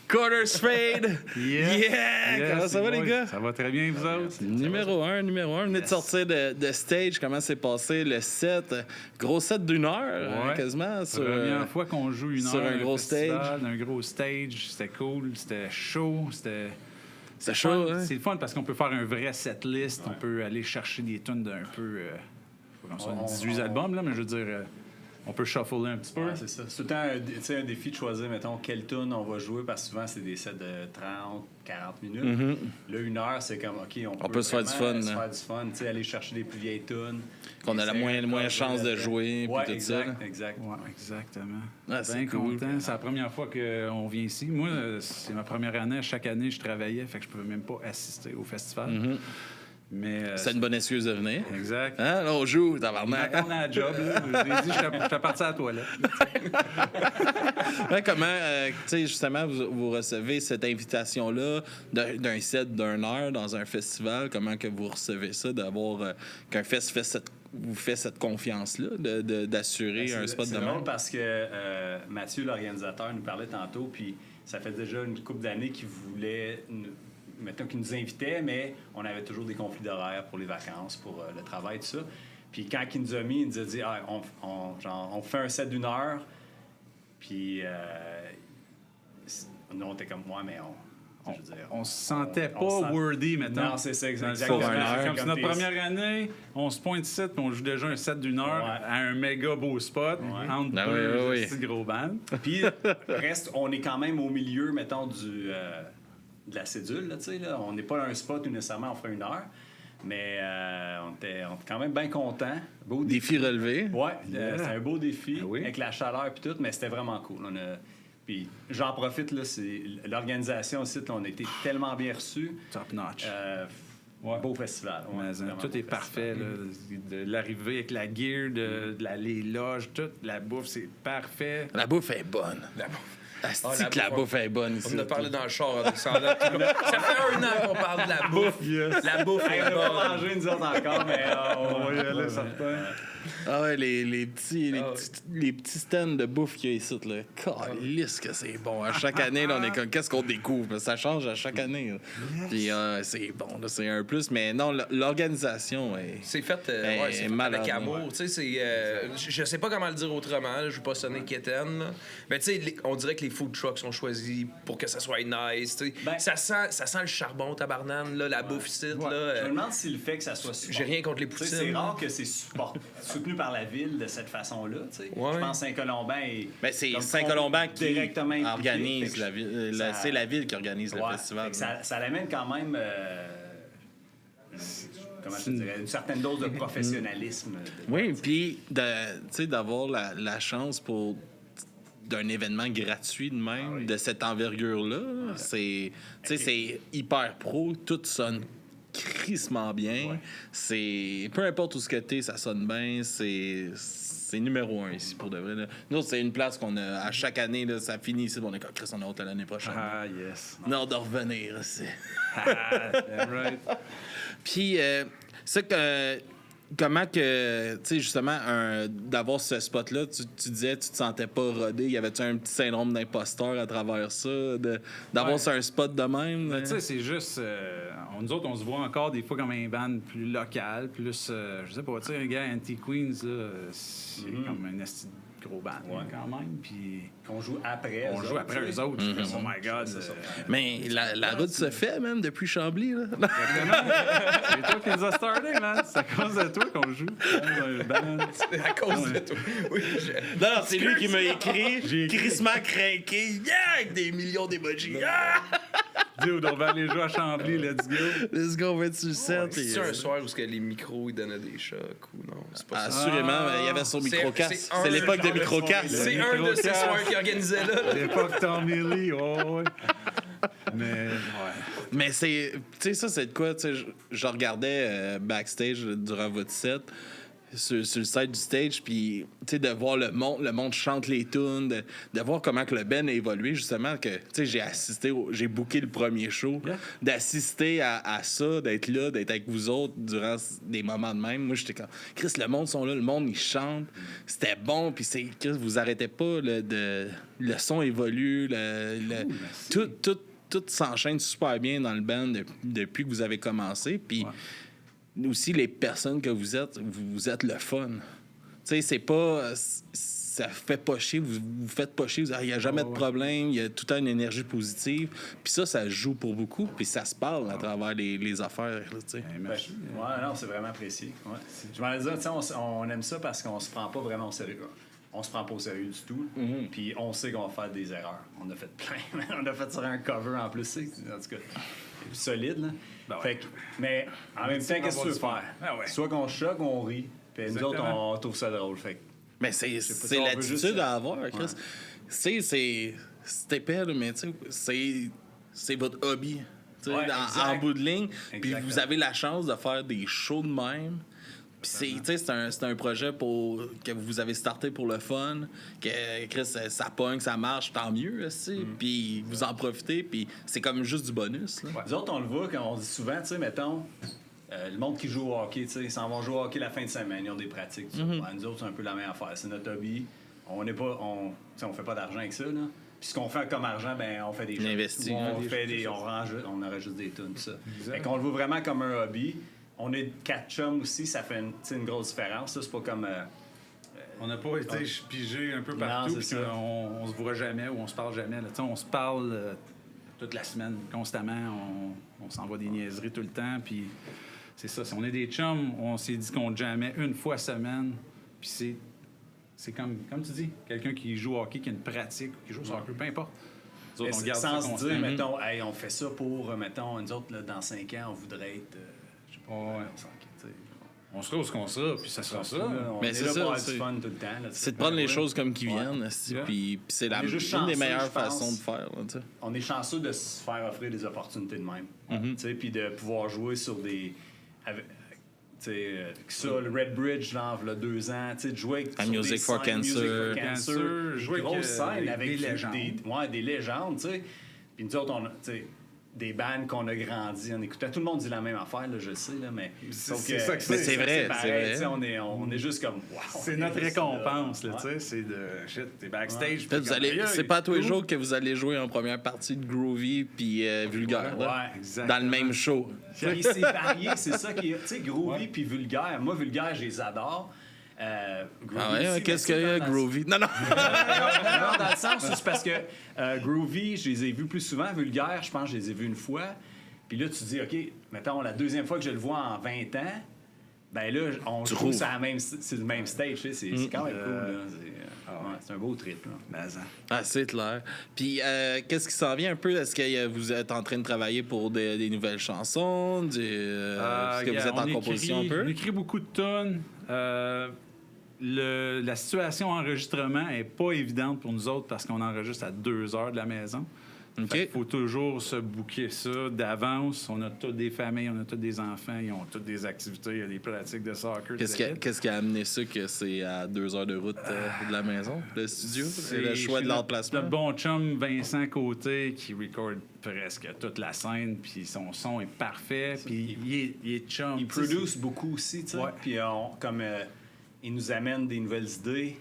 S1: Quarter Spade. Yeah! Comment ça va, les gars?
S8: Ça va très bien, vous autres?
S1: Numéro 1. Vous venez de sortir de stage. Comment s'est passé le set? Gros set d'1 heure, hein,
S8: Ouais.
S1: quasiment.
S8: C'est la première fois qu'on joue une
S1: sur
S8: heure
S1: un gros
S8: festival, un gros stage. C'était cool, c'était chaud, c'était...
S1: C'est chaud,
S8: fun.
S1: hein?
S8: C'est le fun parce qu'on peut faire un vrai set list. On peut aller chercher des tunes d'un peu... pas comme ça, 18 albums, là, mais je veux dire... on peut shuffler un petit peu.
S9: Ouais, c'est ça. C'est tout le temps un défi de choisir, mettons, quelle tune on va jouer, parce que souvent, c'est des sets de 30, 40 minutes. Là, 1 heure, c'est comme, OK, on peut
S1: se faire du fun,
S9: vraiment se
S1: hein.
S9: faire du fun, tu sais, aller chercher des plus vieilles tunes.
S1: Qu'on a la moins chance de jouer, puis
S9: ouais,
S1: tout
S9: exact,
S1: ça.
S9: exact.
S8: Ouais, exactement.
S1: Ah, c'est
S8: Bien
S1: cool.
S8: content. C'est la première fois qu'on vient ici. Moi, c'est ma première année. Chaque année, je travaillais, fait que je pouvais même pas assister au festival. Mais
S1: C'est une bonne excuse de venir.
S8: Exact.
S1: Hein? Là, on joue,
S8: On
S1: tabarnak.
S8: attend à la job. Là. J'ai dit, j'étais parti à la toilette.
S1: Ouais, comment, tu sais, justement, vous recevez cette invitation-là d'un set d'1 heure dans un festival? Comment que vous recevez ça, d'avoir qu'un fest vous fait cette confiance-là d'assurer un spot de
S9: C'est
S1: même?
S9: drôle parce que Mathieu, l'organisateur, nous parlait tantôt, puis ça fait déjà une couple d'années qu'il voulait... mettons qu'il nous invitait, mais on avait toujours des conflits d'horaire pour les vacances, pour le travail, tout ça. Puis quand il nous a mis, il nous a dit on fait un set d'1 heure, puis nous, on était comme moi, mais je veux dire,
S8: On se sentait
S9: on
S8: pas
S9: sent-
S8: worthy, maintenant.
S9: Non, c'est ça,
S8: Pour
S9: exactement.
S1: un heure.
S8: Comme c'est notre première année, on se pointe ici, puis on joue déjà un set d'1 heure
S9: Ouais.
S8: à un méga beau spot, entre
S1: Ah
S8: deux
S1: oui.
S8: petits gros bands.
S9: Puis on est quand même au milieu, mettons, de la cédule, là, tu sais, là. On n'est pas à un spot où nécessairement on ferait 1 heure, mais on était quand même bien contents. Beau
S1: Défi relevé.
S9: Ouais, c'est un beau défi,
S8: Ah oui.
S9: avec la chaleur et tout, mais c'était vraiment cool. Puis j'en profite, là, c'est l'organisation aussi, là, on a été tellement bien reçus.
S8: Top notch.
S9: Beau festival. Ouais,
S8: Mais,
S9: vraiment
S8: tout
S9: beau
S8: est parfait. Là, de l'arrivée avec la gear, les loges, toute la bouffe, c'est parfait.
S1: La bouffe est bonne. Asti que la bouffe est bonne ici.
S2: On en a parlé dans le char en descendant. Ça fait 1 an qu'on parle de la bouffe. La bouffe
S9: Hey,
S2: est
S9: on n'a pas
S2: bonne.
S9: mangé, nous autres, encore, mais on va y aller, certain.
S1: Ah ouais, les petits stands de bouffe qu'il y a ici, là. Calisse que c'est bon. À chaque année, là, on est comme, qu'est-ce qu'on découvre? Parce que ça change à chaque année. Là. Puis c'est bon, là, c'est un plus. Mais non, l'organisation est...
S2: C'est fait,
S1: Hey,
S2: c'est fait
S1: malade,
S2: avec amour.
S1: ouais.
S2: Tu sais, je sais pas comment le dire autrement. Là, je veux pas sonner quétaine. Là. Mais tu sais, on dirait que les food trucks sont choisis pour que ça soit nice. Tu sais.
S9: Ben-
S2: ça sent le charbon, tabarnane, là, la bouffe ici.
S9: Ouais.
S2: là.
S9: Je me demande si le fait que ça soit
S2: J'ai rien contre les
S9: Tu sais,
S2: poutines.
S9: c'est rare que c'est soutenu par la ville de cette façon-là. Tu sais.
S2: Ouais.
S9: Je pense que Saint-Colomban est.
S1: Ben, c'est
S9: comme
S1: Saint-Colomban qui
S9: directement impliqué.
S1: organise
S9: Fait que
S1: la ville.
S9: ça-
S1: C'est la ville qui organise le
S9: Ouais,
S1: festival.
S9: fait que ça l'amène quand même. Comment je te dirais, une certaine dose de professionnalisme.
S1: Oui, puis tu sais, d'avoir la chance pour d'un événement gratuit de même, de cette envergure-là, c'est hyper pro, tout sonne crissement bien. C'est peu importe où ce que t'es, ça sonne bien, c'est numéro 1 ici pour de vrai. Là. Nous, c'est une place qu'on a à chaque année, là, ça finit ici, on est comme Chris, on a hâte à l'année prochaine.
S8: Ah, yes.
S1: Non, de revenir. C'est...
S8: Yeah, right.
S1: Puis, ça que. Comment que, tu sais, justement, d'avoir ce spot-là, tu disais, tu te sentais pas rodé. Y avait-tu un petit syndrome d'imposteur à travers ça, d'avoir
S8: Ouais.
S1: sur un spot de même?
S8: Ben, tu sais, c'est juste. Nous autres, on se voit encore des fois comme un band plus local, plus. Je sais pas, tu sais, un gars Anti-Queens, là, c'est comme un esti de gros band, quand même. Puis.
S9: Qu'on joue après.
S8: On
S9: eux
S8: joue
S9: autres,
S8: après
S9: tu sais.
S8: eux autres. Je fais, oh my God.
S1: Mais la route se fait, même, depuis Chambly, là.
S8: C'est toi qui nous as starté, man. C'est à cause de toi qu'on joue. Un band.
S2: C'est à cause de toi. Oui,
S1: Non, c'est lui qui m'a écrit, crissement craqué, yeah, avec des millions d'émojis. Yeah!
S8: Dis, on va aller jouer à Chambly, let's go.
S1: Let's go, on va être sur le set. et,
S2: C'est un soir où que les micros ils donnaient des chocs ou non? C'est pas ça.
S1: Assurément, il y avait son
S2: C'est-
S1: microcast.
S2: c'est un
S1: C'est l'époque de
S2: genre de
S1: microcast.
S2: C'est un de ces soirs qui organisait là.
S8: L'époque Tommy Lee, oh, ouais. Mais, ouais.
S1: Mais c'est. Tu sais, ça, c'est de quoi? Tu sais, je regardais backstage durant votre set, sur le site du stage, puis, tu sais, de voir le monde chante les tunes, de voir comment que le band a évolué, justement, que, tu sais, j'ai booké le premier show, d'assister à ça, d'être là, d'être avec vous autres durant des moments de même. Moi, j'étais comme, Chris, le monde sont là, le monde, ils chantent, c'était bon, puis c'est, Chris, vous arrêtez pas, le son évolue, tout s'enchaîne super bien dans le band depuis que vous avez commencé. Puis aussi, les personnes que vous êtes le fun. Tu sais, c'est pas... Ça fait pas chier, vous faites pas chier, il n'y a jamais de problème, il y a tout le temps une énergie positive. Puis ça joue pour beaucoup, puis ça se parle à travers les affaires. Tu sais.
S8: Merci.
S9: Ouais, non, c'est vraiment apprécié. Ouais. Je m'en dire, tu sais, on aime ça parce qu'on se prend pas vraiment au sérieux. On se prend pas au sérieux du tout. Puis on sait qu'on va faire des erreurs. On a fait plein. On a fait sur un cover en plus. En tout cas, solide. Là.
S8: Ben ouais.
S9: Fait que, mais en même temps, qu'est-ce que tu veux faire?
S8: Ah ouais.
S9: Soit qu'on choque ou on rit. Puis nous autres,
S8: Exactement.
S9: on trouve ça drôle. Fait que,
S1: Mais c'est
S9: si on veut
S1: l'attitude
S9: juste-
S1: à avoir, Chris.
S9: Ouais.
S1: C'est épais, là, mais tu sais, c'est votre hobby. Tu sais,
S9: Ouais, exact.
S1: en bout de ligne. Puis
S9: Exactement.
S1: vous avez la chance de faire des shows de même. Puis c'est un projet que vous avez starté pour le fun, que Chris, ça pogne, ça marche, tant mieux, aussi. Puis vous en profitez, puis c'est comme juste du bonus. Là.
S9: Nous autres, on le voit quand on dit souvent, tu sais, mettons, le monde qui joue au hockey, tu sais, ils s'en vont jouer au hockey la fin de semaine, ils ont des pratiques. Tu sais. Ouais, nous autres, c'est un peu la même affaire. C'est notre hobby. On n'est pas, tu sais, on fait pas d'argent avec ça, là. Puis ce qu'on fait comme argent, ben on fait des
S1: On
S9: jeux.
S1: investit.
S9: On enregistre des tunes, tout ça. Fait qu'on le voit vraiment comme un hobby. On est 4 chums aussi, ça fait une grosse différence. Ça, c'est pas comme...
S8: On n'a pas été pigé un peu partout,
S9: c'est
S8: puis
S9: ça.
S8: on se voit jamais ou on se parle jamais. Là. On se parle toute la semaine, constamment. On s'envoie des niaiseries tout le temps, puis c'est ça. Si on est des chums, on s'est dit qu'on jammait une fois semaine, puis c'est comme tu dis, quelqu'un qui joue au hockey, qui a une pratique, qui joue au soccer, peu importe. Nous autres, on garde ça
S9: sans se
S8: constant.
S9: dire, mettons, hey, on fait ça pour, mettons, nous autres, là, dans 5 ans, on voudrait être... je sais pas,
S8: Ouais.
S9: on s'en fout, tu sais.
S8: On sera où ce qu'on sera, puis ça sera ça.
S9: On
S1: Mais
S9: est
S1: c'est
S9: là
S1: ça,
S9: pour avoir
S1: c'est-
S9: du fun tout le temps. là, tu sais.
S1: C'est de prendre les
S9: Ouais.
S1: choses comme qui
S9: Ouais.
S1: viennent, esti,
S8: Yeah.
S1: puis c'est
S9: On est juste
S1: une des
S9: chanceux,
S1: meilleures
S9: je pense.
S1: façons de faire. Là, tu sais.
S9: On est chanceux de se faire offrir des opportunités de même. Tu sais, puis de pouvoir jouer sur des... Tu sais, ça, le Red Bridge, genre, il y a 2 ans, tu sais, de jouer avec...
S1: À
S9: sur
S1: Music
S9: des
S1: for
S9: scènes,
S1: Cancer.
S9: Music for Cancer,
S8: Jouer avec,
S9: grosse scène avec
S8: des légendes.
S9: des légendes, tu sais. Puis nous autres, on a, tu sais, des bands qu'on a grandi en écoutant. Tout le monde dit la même affaire, là, je sais, là, mais... sauf
S8: c'est ça que
S1: Mais c'est vrai,
S9: pareil,
S1: c'est vrai.
S9: tu sais, on est juste comme... Wow,
S8: C'est
S9: on est
S8: notre
S9: juste là.
S8: récompense, là,
S9: Ouais.
S8: tu sais. C'est de shit, t'es backstage.
S1: Peut-être
S8: puis
S1: vous allez,
S8: comme,
S1: c'est pas à tous les
S8: cool.
S1: jours que vous allez jouer en première partie de Groovy puis Vulgaire, là,
S9: Ouais,
S8: exactement.
S1: dans le même show.
S9: Puis c'est varié, c'est ça qui est. Tu sais, Groovy puis Vulgaire. Moi, Vulgaire, je les adore. Groovy
S1: Ah ouais,
S9: aussi,
S1: qu'est-ce
S9: mais
S1: qu'il y a,
S9: tu sais,
S1: Groovy? Non, non!
S9: Non, dans le sens, c'est parce que Groovy, je les ai vus plus souvent. Vulgaire, je pense que je les ai vus une fois. Puis là, tu te dis, OK, mettons, la deuxième fois que je le vois en 20 ans, ben là, on
S1: Tu
S9: joue
S1: rouvres.
S9: c'est le même stage. Tu sais, c'est quand même cool. Là. C'est un beau trip. Là.
S1: Ah, c'est clair. Puis, qu'est-ce qui s'en vient un peu? Est-ce que vous êtes en train de travailler pour des nouvelles chansons? Est-ce que vous êtes en composition un peu?
S8: On écrit beaucoup de tonnes. La situation enregistrement est pas évidente pour nous autres parce qu'on enregistre à 2 heures de la maison.
S1: OK.
S8: Il faut toujours se booker ça d'avance. On a toutes des familles, on a tous des enfants, ils ont toutes des activités, il y a des pratiques de soccer.
S1: Qu'est-ce qui a amené ça que c'est à 2 heures de route de la maison, le studio? C'est le choix de l'emplacement?
S8: Notre bon chum Vincent Côté qui recorde presque toute la scène, puis son son est parfait, puis il est chum.
S9: Il
S8: tu sais,
S9: produce beaucoup aussi, tu sais.
S8: Ouais.
S9: Puis il nous amène des nouvelles idées.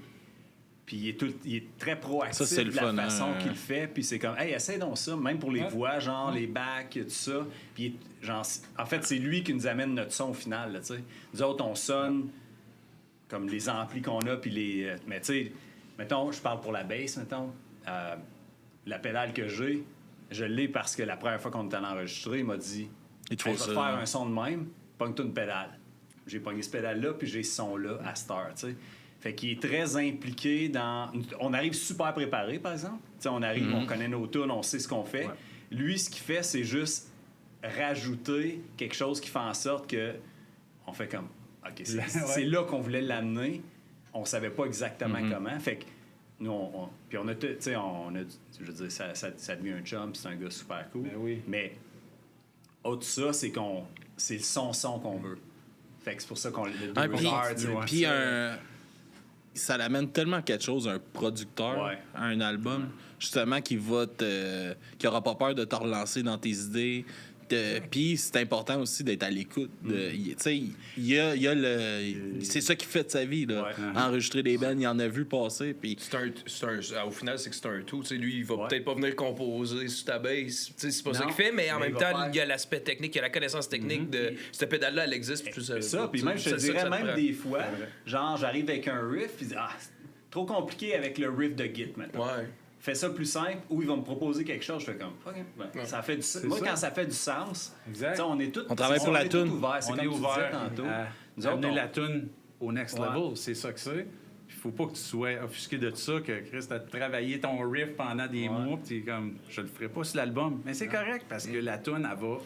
S9: Puis il est très proactif
S1: Ça, c'est le
S9: de la
S1: fun,
S9: façon
S1: hein.
S9: qu'il fait. Puis c'est comme, hey, essaie donc ça, même pour les voix, genre les backs, tout ça. Puis genre, en fait, c'est lui qui nous amène notre son au final, là, tu sais. Nous autres, on sonne comme les amplis qu'on a, puis les... mais tu sais, mettons, je parle pour la bass, mettons. La pédale que j'ai, je l'ai parce que la première fois qu'on était allé enregistrer, il m'a dit,
S1: Il te faut
S9: hey, je vais
S1: ça.
S9: faire un son de même, pogne-toi une pédale. J'ai pogné ce pédale-là, puis j'ai ce son-là à Star, tu sais. Fait qu'il est très impliqué dans... On arrive super préparé, par exemple. T'sais, on arrive, on connaît nos tunes, on sait ce qu'on fait.
S8: Ouais.
S9: Lui, ce qu'il fait, c'est juste rajouter quelque chose qui fait en sorte que on fait comme... OK, c'est là qu'on voulait l'amener. On savait pas exactement comment. Fait que nous, puis on a, tu sais, je veux dire, ça devient un chum, puis c'est un gars super cool.
S8: Ben oui.
S9: Mais autre de ça, c'est le son qu'on veut. Fait que c'est pour ça qu'on le 2 heures, tu sais.
S1: Puis ça l'amène tellement quelque chose, un producteur,
S9: Ouais.
S1: à un album, justement, qui aura pas peur de te relancer dans tes idées. Puis c'est important aussi d'être à l'écoute. Tu sais, il y a c'est ça qui fait de sa vie, là.
S9: Ouais.
S1: Enregistrer des bands, il en a vu passer. Puis
S2: Au final, c'est que c'est un tout. Tu sais, lui, il va
S9: Ouais.
S2: peut-être pas venir composer sur ta bass. Tu sais, c'est pas ça
S8: Non,
S2: qu'il fait, mais en
S9: mais
S2: même
S9: il va
S2: temps,
S9: faire-
S2: il y a l'aspect technique, il y a la connaissance technique de cette pédale-là, elle existe. Puis tu
S9: C'est
S2: sais,
S9: ça, puis même, je te
S2: c'est ça que
S9: dirais,
S2: ça te
S9: même
S2: prend.
S9: des fois, genre, j'arrive avec un riff, puis c'est trop compliqué avec le riff de Git, maintenant.
S2: Ouais.
S9: Fais ça plus simple, ou ils vont me proposer quelque chose, je fais comme, OK, ben, ça fait moi,
S8: ça.
S9: quand ça fait du sens,
S8: Exact.
S9: tu sais, on est tous...
S1: On travaille pour la
S9: est tous
S1: toune.
S9: ouverts, c'est
S8: On
S9: comme
S8: est
S9: tu disais
S8: ouvert
S9: tantôt.
S8: à
S9: Nous autres,
S8: amener
S9: on-
S8: la toune au next
S9: Ouais.
S8: level, c'est ça que c'est. Il faut pas que tu sois offusqué de ça, que Chris a travaillé ton riff pendant des mois, puis t'es comme, je le ferai pas sur l'album. Mais c'est correct, parce que la toune, elle va...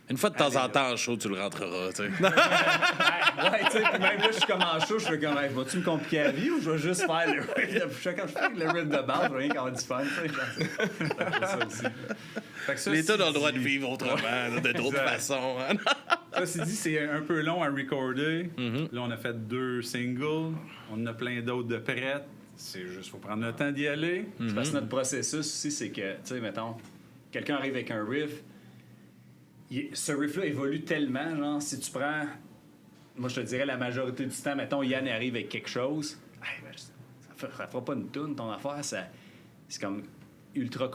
S1: une fois de temps en temps en show, tu le rentreras. Tu sais.
S9: Ouais, tu sais, puis même là, je suis comme en show, je fais comme, hey, vas-tu me compliquer la vie ou je vais juste faire le riff? Quand je fais le riff de base, je vais rien qu'avoir du fun, tu sais. Ça aussi.
S8: Fait que ça,
S1: Les tunes ont le droit de
S8: dit-
S1: vivre autrement, là, de d'autres
S8: Exact.
S1: façons. Hein.
S8: Ça, c'est dit, c'est un peu long à recorder. Là, on a fait 2 singles. On en a plein d'autres de prêtes. C'est juste, faut prendre le temps d'y aller.
S9: C'est parce que notre processus aussi, c'est que, tu sais, mettons, quelqu'un arrive avec un riff, ce riff-là évolue tellement, genre, si tu prends, moi, je te dirais, la majorité du temps, mettons, Yann arrive avec quelque chose, hey, ben, ça fera pas une toune, ton affaire, c'est comme ultra...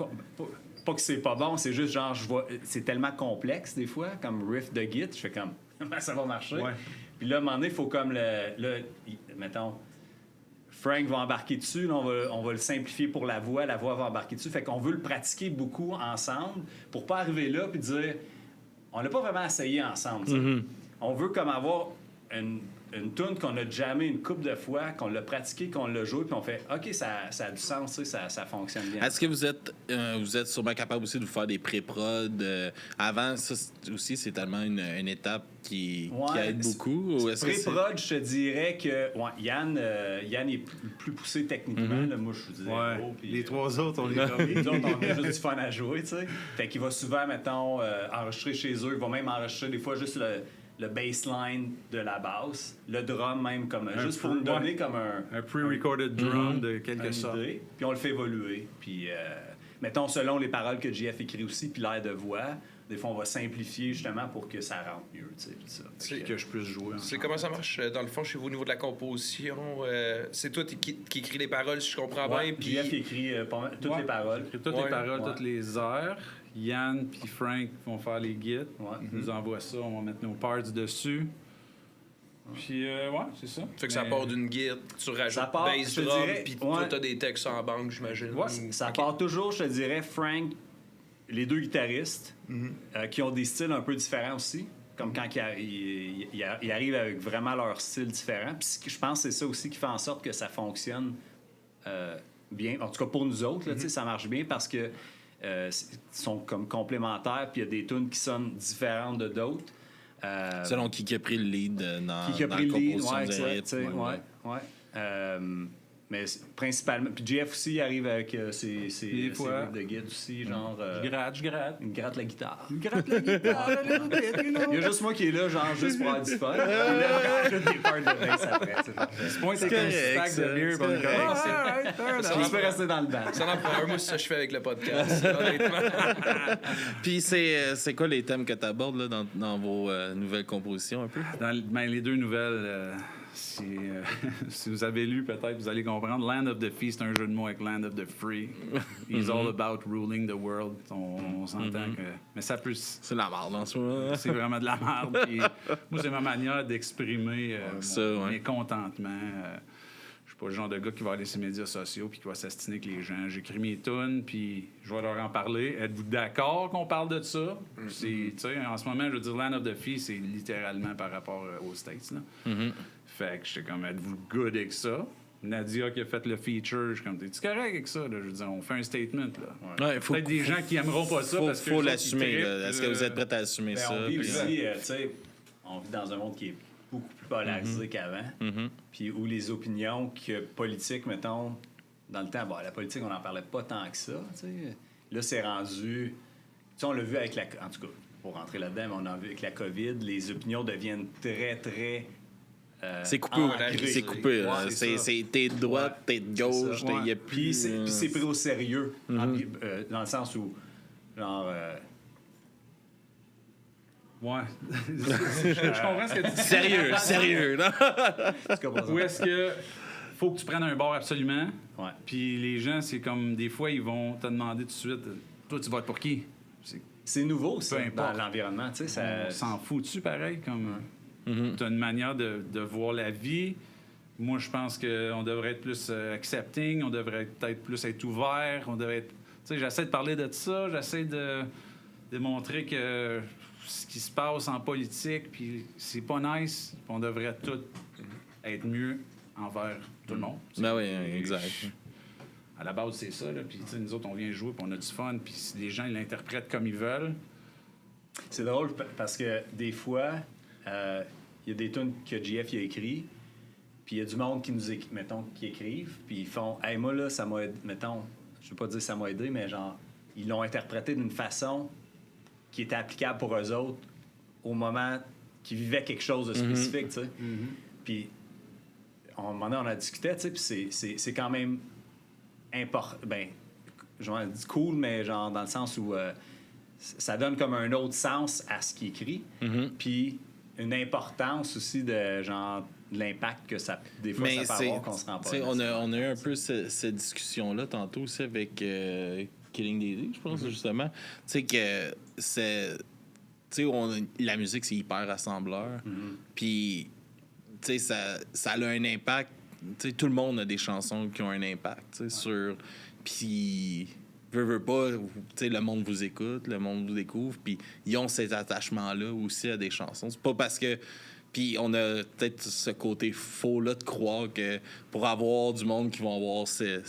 S9: Pas que c'est pas bon, c'est juste, genre, c'est tellement complexe, des fois, comme riff de Git, je fais comme, ça va marcher.
S8: Ouais.
S9: Puis là, à un moment donné, il faut comme mettons... Frank va embarquer dessus, là, on va le simplifier pour la voix va embarquer dessus. Fait qu'on veut le pratiquer beaucoup ensemble pour pas arriver là puis dire on l'a pas vraiment essayé ensemble. tu sais. On veut comme avoir une tune qu'on a jammé une couple de fois, qu'on l'a pratiqué, qu'on l'a joué, puis on fait OK, ça a du sens, tu sais, ça fonctionne bien.
S1: Est-ce que vous êtes sûrement capable aussi de vous faire des pré-prod avant? Ça aussi, c'est tellement une étape qui aide beaucoup. Ou est-ce que c'est...
S9: Pré-prod, je te dirais que Yann est plus poussé techniquement. Là, moi, je disais
S8: Ouais.
S9: puis,
S8: Les 3 autres, on les
S9: les autres, on a juste du fun à jouer, tu sais. Fait qu'il va souvent, mettons, enregistrer chez eux. Il va même enregistrer des fois juste le bassline de la basse, le drum même, comme juste pour nous donner comme
S8: Un pre-recorded drum de quelque
S9: une
S8: sorte.
S9: idée. Puis on le fait évoluer. Puis, mettons, selon les paroles que JF écrit aussi, puis l'air de voix, des fois, on va simplifier justement pour que ça rentre mieux, tu sais, puis ça.
S2: C'est-
S8: Que je puisse jouer.
S2: C'est comment ça marche, dans le fond, chez vous, au niveau de la composition? C'est toi qui écris les paroles, si je comprends bien, puis...
S9: JF écrit pas mal- toutes
S8: Ouais.
S9: les paroles.
S8: J'écris toutes
S2: Ouais.
S8: les paroles,
S9: Ouais.
S8: toutes les airs. Yann puis Frank vont faire les guides.
S9: Ouais.
S8: Ils nous envoient ça, on va mettre nos parts dessus. Puis, ouais, c'est ça.
S2: Fait que ça
S8: Mais-
S2: part d'une guide, tu rajoutes
S9: Ça part,
S2: bass
S9: je te
S2: drum,
S9: dirais,
S2: puis
S9: ouais.
S2: toi, t'as des textes en banque, j'imagine.
S8: Ouais,
S9: Ça
S2: Ok.
S9: part toujours, je te dirais, Frank, les deux guitaristes, qui ont des styles un peu différents aussi. Comme quand ils arrivent avec vraiment leur style différent. Puis je pense que c'est ça aussi qui fait en sorte que ça fonctionne bien. En tout cas, pour nous autres, là, tu sais, ça marche bien parce que ils sont comme complémentaires, puis il y a des tunes qui sonnent différentes de d'autres.
S1: Selon qui a pris le lead dans,
S9: Qui a
S1: dans
S9: pris
S1: la
S9: le lead,
S1: composition
S9: ouais,
S1: du
S9: exact,
S1: rythme,
S9: tu sais, ouais. Mais principalement. Puis Jeff aussi il arrive avec ses
S8: Des fois.
S9: riffs de guide aussi, genre.
S8: Je gratte.
S9: Il gratte la guitare.
S8: Gratte la guitare, a little bit, you know.
S9: Il y a juste moi qui est là, genre, juste pour avoir du fun. Puis là, je rajoute des parts de bass après. C'est parfait.
S8: Point avec un
S1: correct,
S8: stack
S1: ça,
S8: de beer,
S1: c'est
S8: bon,
S1: correct.
S9: Tu peux rester dans le banc.
S2: Ça en prend un, moi, c'est ça que je fais avec le podcast, honnêtement.
S1: Puis c'est quoi les thèmes que tu abordes dans vos nouvelles compositions un peu?
S8: Dans les 2 nouvelles, si vous avez lu, peut-être, vous allez comprendre. Land of the Free, c'est un jeu de mots avec Land of the Free. He's all about ruling the world. On s'entend que... Mais ça peut...
S1: C'est la merde en ce moment.
S8: C'est vraiment de la merde. Puis, moi, c'est ma manière d'exprimer
S1: Ça, ouais.
S8: mécontentement. Je suis pas le genre de gars qui va aller sur les médias sociaux puis qui va s'astiner avec les gens. J'écris mes tunes, puis je vais leur en parler. Êtes-vous d'accord qu'on parle de ça? C'est, tu sais, en ce moment, je veux dire, Land of the Free, c'est littéralement par rapport aux States. Là. Fait que j'étais comme, êtes-vous good avec ça? Nadia qui a fait le feature, je suis comme, t'es-tu correct avec ça? Là? Je veux dire, on fait un statement. Là.
S1: Ouais, faut,
S8: Peut-être des gens qui aimeront pas ça parce que
S1: faut
S8: eux autres,
S1: l'assumer.
S8: ils
S1: là.
S8: trippent,
S1: Est-ce que vous êtes prêts à assumer
S9: Ben,
S1: ça?
S9: on vit
S1: Puis,
S9: aussi, tu sais, on vit dans un monde qui est beaucoup plus polarisé qu'avant. Puis où les opinions politiques, mettons, dans le temps, bon, la politique, on n'en parlait pas tant que ça. Tu sais. Là, c'est rendu. Tu sais, on l'a vu avec la. En tout cas, pour rentrer là-dedans, mais on a vu avec la COVID, les opinions deviennent très, très.
S1: C'est coupé, c'est coupé.
S9: Ouais,
S1: c'est t'es de droite, t'es de gauche, il y a plus.
S9: Puis c'est pris au sérieux, dans le sens où, genre.
S8: Ouais. Je comprends ce que tu dis.
S1: Sérieux, là.
S8: Ou est-ce que faut que tu prennes un bord absolument?
S9: Ouais.
S8: Puis les gens, c'est comme des fois, ils vont te demander tout de suite, toi, tu votes pour qui?
S9: C'est nouveau, ça,
S8: Peu importe.
S9: dans l'environnement. Tu sais, ça.
S8: On s'en fout-tu, pareil? Comme tu as une manière de voir la vie. Moi, je pense qu'on devrait être plus accepting, on devrait peut-être plus être ouvert, on devrait être... Tu sais, j'essaie de parler de ça, j'essaie de montrer que ce qui se passe en politique, puis c'est pas nice, puis on devrait tous être mieux envers tout le monde.
S1: Ben oui, exact.
S8: À la base, c'est ça, là. Puis, tu sais, nous autres, on vient jouer, puis on a du fun, puis si les gens, ils l'interprètent comme ils veulent.
S9: C'est drôle parce que des fois, il y a des tunes que JF il a écrit, puis il y a du monde qui nous mettons, qui écrivent, puis ils font « Hey, moi, là, ça m'a aidé. » Mettons, je veux pas dire ça m'a aidé, mais genre, ils l'ont interprété d'une façon qui était applicable pour eux autres au moment qu'ils vivaient quelque chose de spécifique, tu sais. Puis, à un moment donné, on a discuté, tu sais, puis c'est quand même important. Ben, genre, cool, mais genre, dans le sens où ça donne comme un autre sens à ce qu'il écrit. Puis, une importance aussi de, genre, de l'impact que ça, des fois, ça peut avoir qu'on se rend pas.
S1: On a eu un peu cette discussion-là tantôt aussi avec Killing Daisy, je pense, justement. Tu sais que c'est... Tu sais, la musique, c'est hyper rassembleur. Puis, tu sais, ça a un impact. Tu sais, tout le monde a des chansons qui ont un impact, tu sais, sur... Puis, veux pas, tu sais, le monde vous écoute, le monde vous découvre, puis ils ont cet attachement-là aussi à des chansons. C'est pas parce que... Puis on a peut-être ce côté faux-là de croire que pour avoir du monde qui vont avoir ces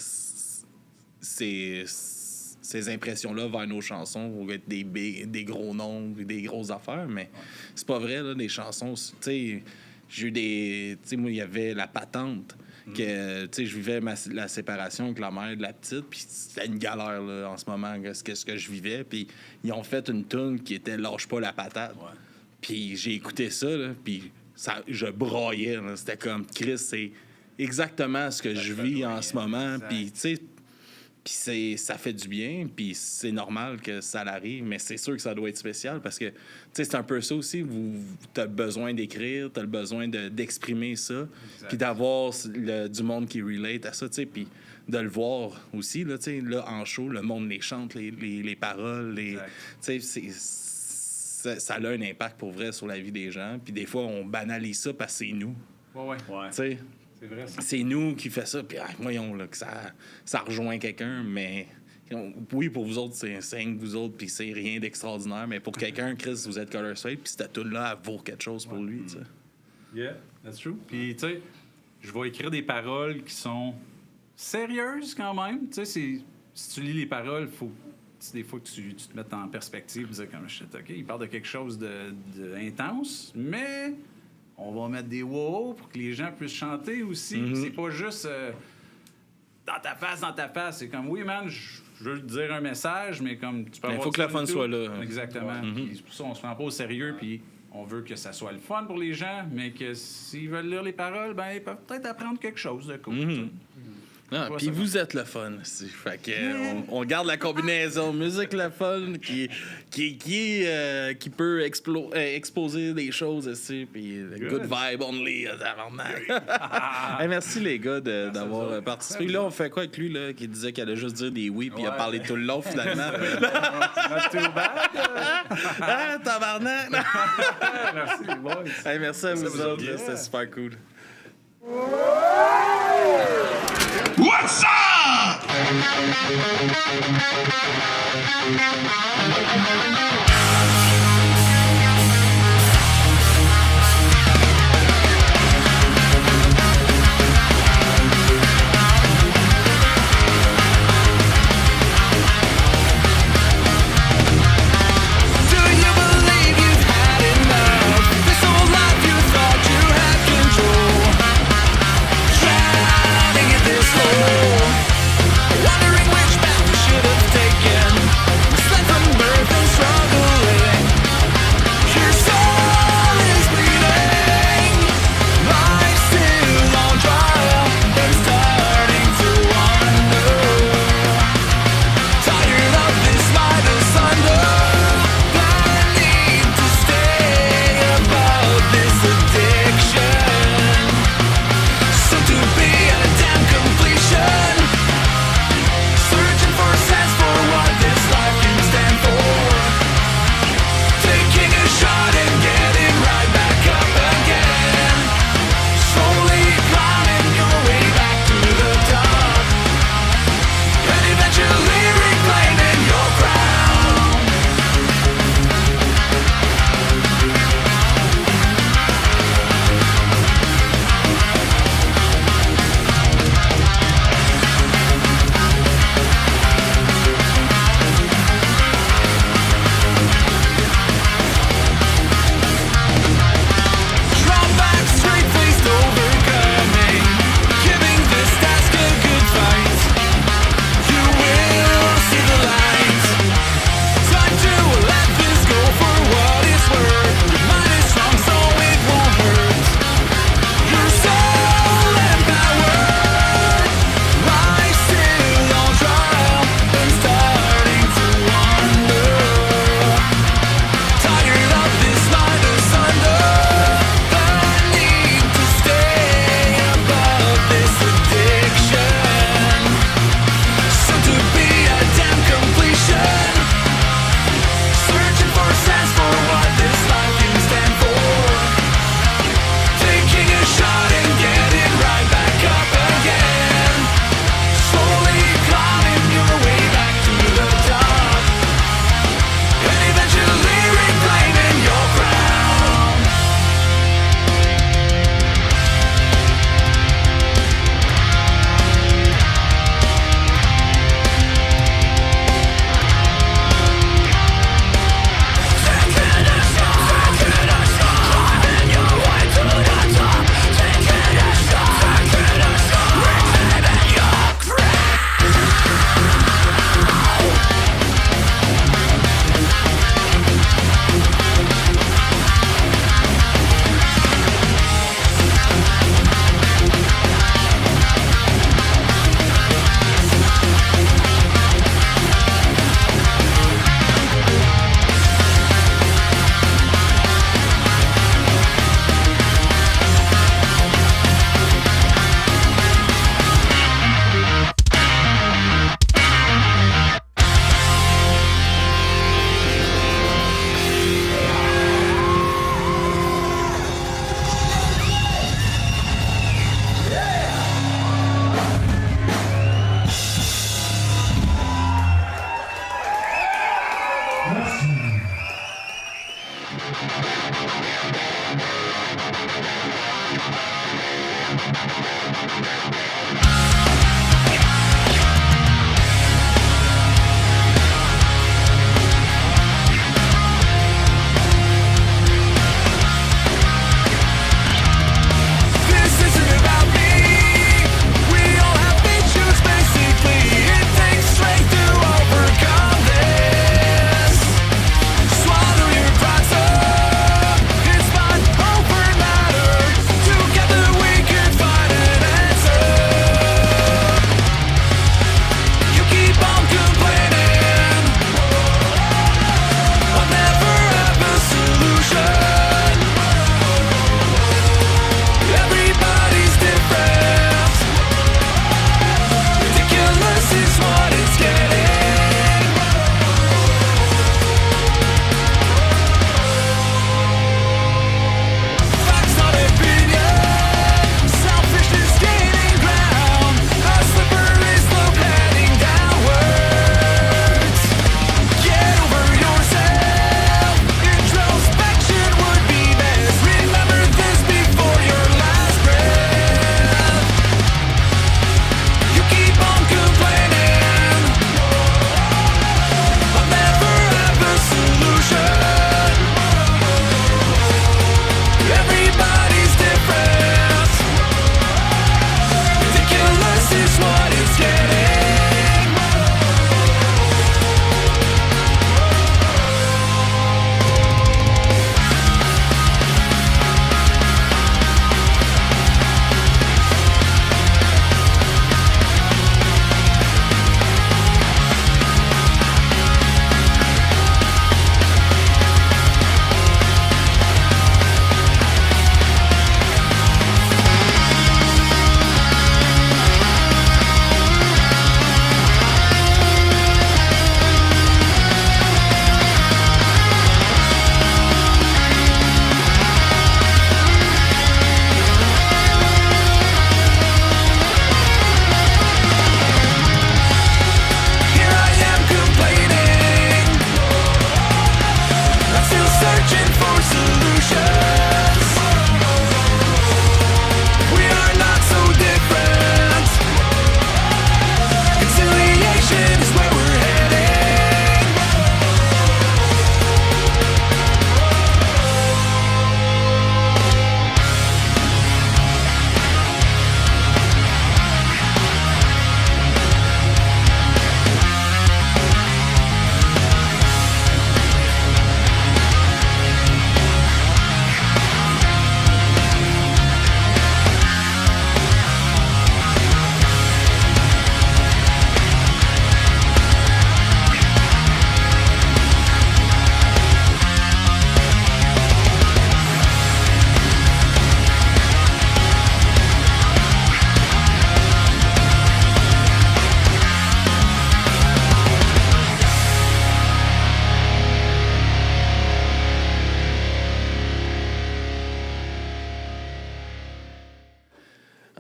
S1: impressions-là vers nos chansons, vont être des gros noms, des grosses affaires, mais c'est pas vrai, là, les chansons. Tu sais, j'ai eu des... Tu sais, moi, il y avait La Patente, que, tu sais, je vivais la séparation avec la mère de la petite, puis c'était une galère, là, en ce moment, ce que je vivais, puis ils ont fait une tune qui était « Lâche pas la patate ». Puis j'ai écouté ça, là, puis je braillais, là. C'était comme, Chris, c'est exactement ce que je vis en ce moment, puis, tu sais, puis ça fait du bien, puis c'est normal que ça l'arrive, mais c'est sûr que ça doit être spécial parce que, tu sais, c'est un peu ça aussi. T'as besoin d'écrire, t'as le besoin d'exprimer ça, puis d'avoir du monde qui relate à ça, tu sais, puis de le voir aussi, là, tu sais, là, en show, le monde les chante, les paroles, tu sais, ça a un impact pour vrai sur la vie des gens, puis des fois, on banalise ça parce que c'est nous.
S8: Ouais.
S1: Tu sais.
S8: C'est vrai, ça.
S1: C'est nous qui fait ça, puis voyons là, que ça rejoint quelqu'un, mais oui, pour vous autres, c'est un que vous autres, puis c'est rien d'extraordinaire, mais pour quelqu'un, Chris, vous êtes Color State, puis cette tune-là, elle vaut quelque chose pour lui, tu sais.
S8: Yeah, that's true. Puis, tu sais, je vais écrire des paroles qui sont sérieuses quand même. Tu sais, si tu lis les paroles, faut des fois que tu te mettes en perspective, dire comme shit, OK, il parle de quelque chose de intense, mais on va mettre des wow pour que les gens puissent chanter aussi. C'est pas juste dans ta face. C'est comme, oui, man, je veux te dire un message, mais comme tu peux avoir...
S1: Il faut que la fun soit là.
S8: Exactement. Puis c'est pour ça qu'on se prend pas au sérieux, puis on veut que ça soit le fun pour les gens, mais que s'ils veulent lire les paroles, ben ils peuvent peut-être apprendre quelque chose de cool.
S1: Puis vous êtes le fun aussi. Fait que on garde la combinaison musique le fun qui peut exposer des choses aussi, puis good vibe only. Hey, merci les gars d'avoir participé. Là, on fait quoi avec lui là, qui disait qu'il allait juste dire des oui, puis il a parlé tout le long finalement.
S8: Not too bad.
S1: Ah, tabarnak!
S8: Merci les boys.
S1: Hey, merci à vous autres, c'était super cool.
S10: What's up?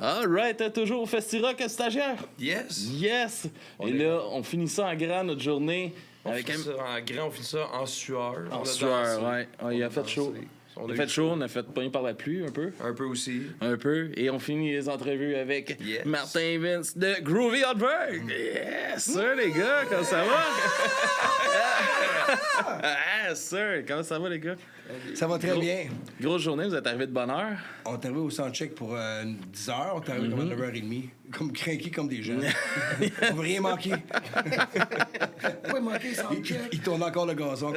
S1: All right, toujours au Festi-Rock, stagiaire.
S2: Yes!
S1: Yes! Et là, on finit ça en grand, notre journée.
S2: On finit ça en grand, on finit ça en sueur.
S1: En
S2: On a
S1: sueur,
S2: dansé.
S1: ouais. Ah, il a fait chaud.
S2: On
S1: Il a fait chaud, on a fait pogner par la pluie un peu.
S2: Un peu aussi.
S1: Un peu. Et on finit les entrevues avec
S2: Yes.
S1: Martin Vince de Groovy Hotberg. Yes, sir, les gars, comment ça va? Ah, sir, comment ça va, les gars?
S11: Ça va très bien.
S1: Grosse journée, vous êtes arrivés de bonne heure.
S11: On est arrivé au soundcheck pour 10 heures. On est arrivé comme à 9h30. Comme craqués comme des jeunes. On veut rien manquer.
S4: Pas manquer soundcheck.
S11: Il tourne encore le gazon.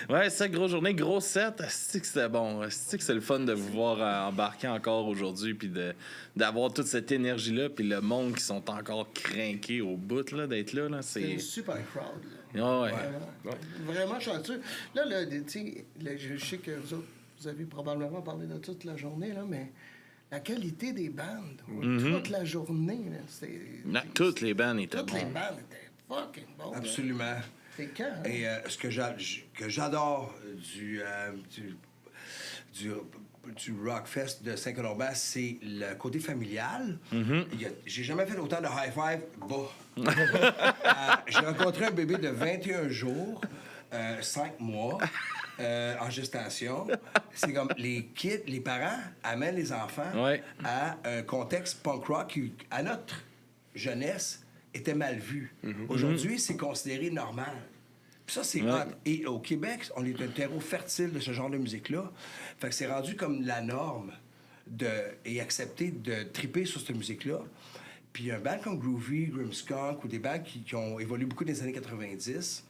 S1: Ouais, c'est ça, grosse journée, gros set. C'est que c'était bon. C'est que c'est le fun de vous voir embarquer encore aujourd'hui, puis d'avoir toute cette énergie-là, puis le monde qui sont encore craqués au bout là, d'être là.
S12: C'est une super crowd. Là.
S1: Ah ouais.
S12: Vraiment chanceux. Là, tu sais, je sais que vous autres, vous avez probablement parlé de toute la journée, là, mais la qualité des bandes, toute la journée, là,
S1: Toutes les bandes étaient
S12: toutes les
S1: bonnes.
S12: bandes étaient fucking bonnes.
S11: Absolument.
S12: C'est quand, hein?
S11: Et ce que j'adore du Rockfest de Saint-Colomban, c'est le côté familial. J'ai jamais fait autant de high-five bas. J'ai rencontré un bébé de 21 jours, 5 mois, en gestation. C'est comme les kids, les parents amènent les enfants à un contexte punk rock qui, à notre jeunesse, était mal vu. Aujourd'hui, c'est considéré normal. Puis ça, c'est hot. Et au Québec, on est un terreau fertile de ce genre de musique-là. Fait que c'est rendu comme la norme et accepté de triper sur cette musique-là. Puis un band comme Groovy, Grimmskunk ou des bands qui ont évolué beaucoup dans les années 90,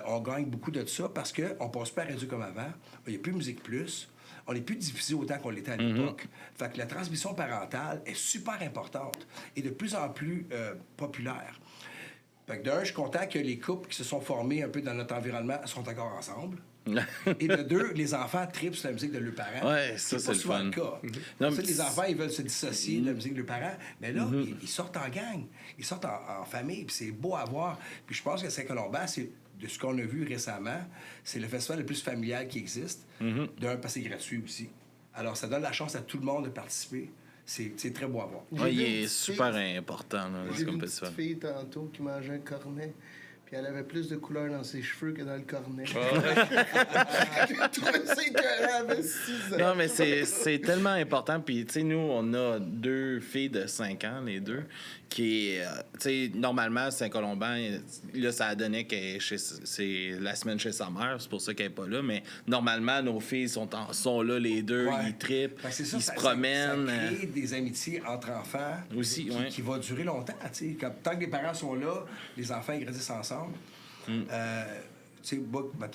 S11: on gagne beaucoup de ça parce qu'on passe pas à radio comme avant. Il n'y a plus Musique Plus. On n'est plus diffusé autant qu'on l'était à l'époque. Fait que la transmission parentale est super importante et de plus en plus populaire. Fait que d'un, je suis content que les couples qui se sont formés un peu dans notre environnement sont encore ensemble. Et de deux, les enfants tripent sur la musique de leurs parents.
S1: Ouais, ça, c'est
S11: pas
S1: le
S11: souvent
S1: fun.
S11: le cas.
S1: Non,
S11: Ça,
S1: mais
S11: les enfants, ils veulent se dissocier de la musique de leurs parents. Mais là, ils sortent en gang. Ils sortent en famille. Puis c'est beau à voir. Puis je pense que Saint-Colomban, c'est de ce qu'on a vu récemment, c'est le festival le plus familial qui existe. D'un, parce que c'est gratuit aussi. Alors, ça donne la chance à tout le monde de participer. C'est très beau à voir.
S1: Ouais, il est super important, là,
S12: J'ai vu
S1: comme
S12: une petite
S1: festival.
S12: fille tantôt qui mangeait un cornet, puis elle avait plus de couleurs dans ses cheveux que dans le cornet. J'ai trouvé ça écœurant, elle avait 6 ans.
S1: Non, mais c'est tellement important. Puis, tu sais, nous, on a 2 filles de 5 ans, les deux, qui, tu sais, normalement, Saint-Colomban, là, ça a donné que c'est la semaine chez sa mère, c'est pour ça qu'elle n'est pas là, mais normalement, nos filles sont là, les deux, ils trippent,
S11: Fait que c'est ça,
S1: ils se promènent.
S11: Ça crée des amitiés entre enfants
S1: Aussi,
S11: qui va durer longtemps. Tu sais. Tant que les parents sont là, les enfants, ils grandissent ensemble. Tu sais,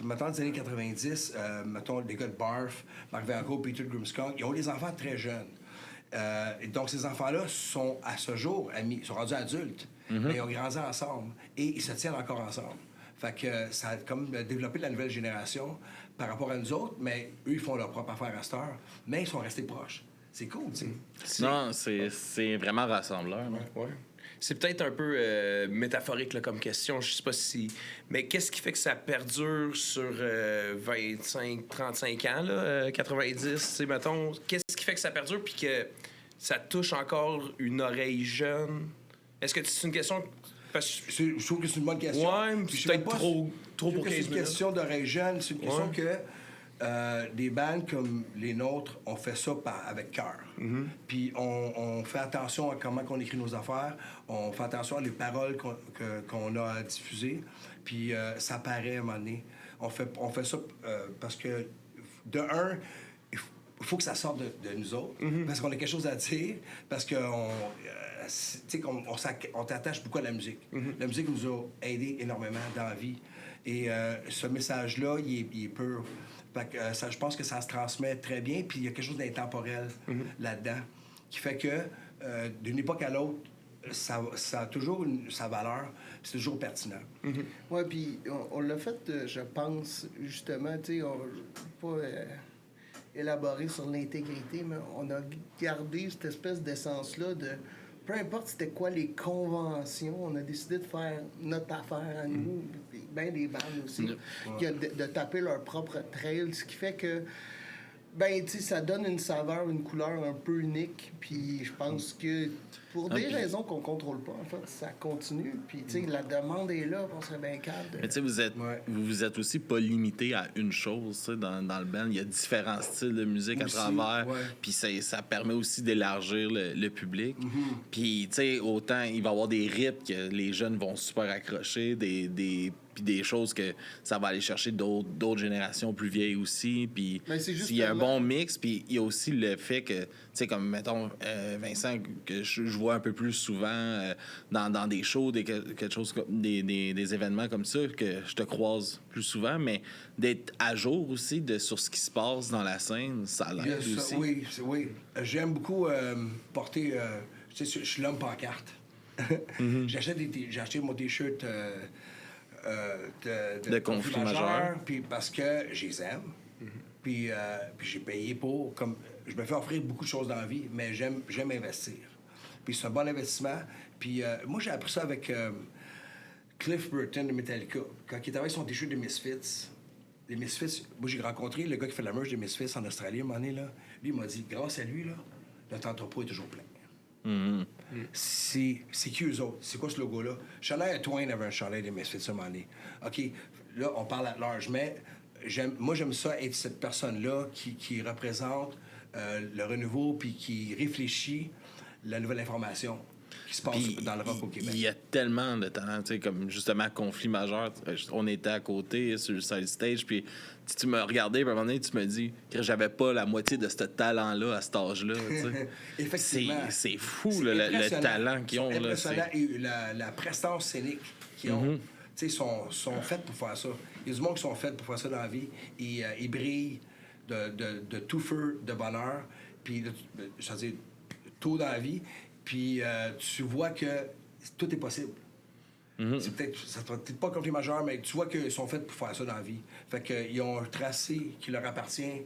S11: mettons, des années 90, mettons, les gars de Barf, Marc Vanco, Peter Grimmskunk, ils ont des enfants très jeunes. Et donc, ces enfants-là sont, à ce jour, amis, sont rendus adultes, mais ils ont grandi ensemble et ils se tiennent encore ensemble. Fait que ça a comme développé la nouvelle génération par rapport à nous autres, mais eux, ils font leur propre affaire à cette heure, mais ils sont restés proches. C'est cool, tu sais.
S1: Non, c'est vraiment rassembleur. là.
S2: Ouais. C'est peut-être un peu métaphorique là, comme question, je sais pas si... Mais qu'est-ce qui fait que ça perdure sur 25, 35 ans, là, 90, tu sais, mettons? Qu'est-ce qui fait que ça perdure puis que ça touche encore une oreille jeune? Est-ce que c'est une question... Parce que...
S11: Je trouve que c'est une bonne question.
S2: Ouais, mais
S11: Puis
S2: c'est
S11: je sais
S2: peut-être
S11: pas
S2: trop
S11: je trouve
S2: pour
S11: que
S2: 15
S11: c'est une
S2: minutes.
S11: question d'oreille jeune. C'est une question que des bands comme les nôtres, on fait ça avec cœur. Puis on fait attention à comment on écrit nos affaires. On fait attention à les paroles qu'on a à diffuser. Puis ça paraît à un moment donné. On fait ça parce que, de un, il faut que ça sorte de nous autres. Parce qu'on a quelque chose à dire. Parce qu'on... tu sais, on t'attache beaucoup à la musique. La musique nous a aidés énormément dans la vie. Et ce message-là, il est pur. Fait que, je pense que ça se transmet très bien. Puis il y a quelque chose d'intemporel là-dedans qui fait que d'une époque à l'autre, ça a toujours sa valeur. C'est toujours pertinent.
S12: Oui, puis on l'a fait, je pense, justement, tu sais, on pas élaborer sur l'intégrité, mais on a gardé cette espèce d'essence-là de... Peu importe c'était quoi les conventions, on a décidé de faire notre affaire à nous, bien des bandes aussi, de taper leur propre trail, ce qui fait que Ben, tu sais, ça donne une saveur, une couleur un peu unique. Puis je pense que pour des raisons qu'on contrôle pas, en fait, ça continue. Puis, tu sais, la demande est là, on serait bien calme.
S1: Mais tu sais, vous êtes aussi pas limité à une chose, tu sais, dans le band. Il y a différents styles de musique
S11: Aussi,
S1: à travers.
S11: ouais.
S1: Puis ça permet aussi d'élargir le public. Puis, tu sais, autant il va y avoir des rythmes que les jeunes vont super accrocher, puis des choses que ça va aller chercher d'autres générations plus vieilles aussi. Puis
S12: Mais c'est
S1: il y a un
S12: justement-
S1: bon mix. Puis il y a aussi le fait que, tu sais, comme, mettons, Vincent, que je vois un peu plus souvent dans des shows, quelque chose des événements comme ça, que je te croise plus souvent, mais d'être à jour aussi sur ce qui se passe dans la scène, ça
S11: Il y a
S1: l'aide
S11: ça,
S1: aussi.
S11: oui. J'aime beaucoup porter... tu sais, je suis l'homme pancarte. J'ai acheté mon T-shirt de
S1: conflit majeur.
S11: puis parce que je les aime. Puis j'ai payé pour... Comme, je me fais offrir beaucoup de choses dans la vie, mais j'aime investir. Puis c'est un bon investissement. Puis moi, j'ai appris ça avec Cliff Burton de Metallica. Quand il travaillait son T-shirt de Misfits, les Misfits, moi, j'ai rencontré le gars qui fait la merch des Misfits en Australie, à un moment donné, là. Lui, il m'a dit, grâce à lui, là, notre entrepôt est toujours plein. C'est qui eux autres? C'est quoi ce logo-là? Shania Twain avait un chandail des Misfits à un moment donné. OK, là, on parle à large, mais moi, j'aime ça être cette personne-là qui représente le renouveau puis qui réfléchit la nouvelle information qui se passe
S1: Puis,
S11: dans le rock au Québec.
S1: Il y a tellement de talent, tu sais, comme justement Conflit majeur. On était à côté sur le side stage, puis tu me regardais, puis à un moment donné, tu me dis que j'avais pas la moitié de ce talent-là à cet âge-là. Tu sais.
S11: Effectivement.
S1: C'est fou,
S11: C'est
S1: là, le
S11: impressionnant.
S1: talent qu'ils ont.
S11: Ils sont
S1: Là,
S11: impressionnants et la prestance scénique qu'ils ont. Tu sais, sont faits pour faire ça. Il y a du monde qui sont faits pour faire ça dans la vie. Et ils brillent de tout feu, de bonheur. Puis, je veux dire, tôt dans la vie. Puis tu vois que tout est possible. Ça sera peut-être pas conflit majeur, mais tu vois qu'ils sont faits pour faire ça dans la vie. Fait qu'ils ont un tracé qui leur appartient,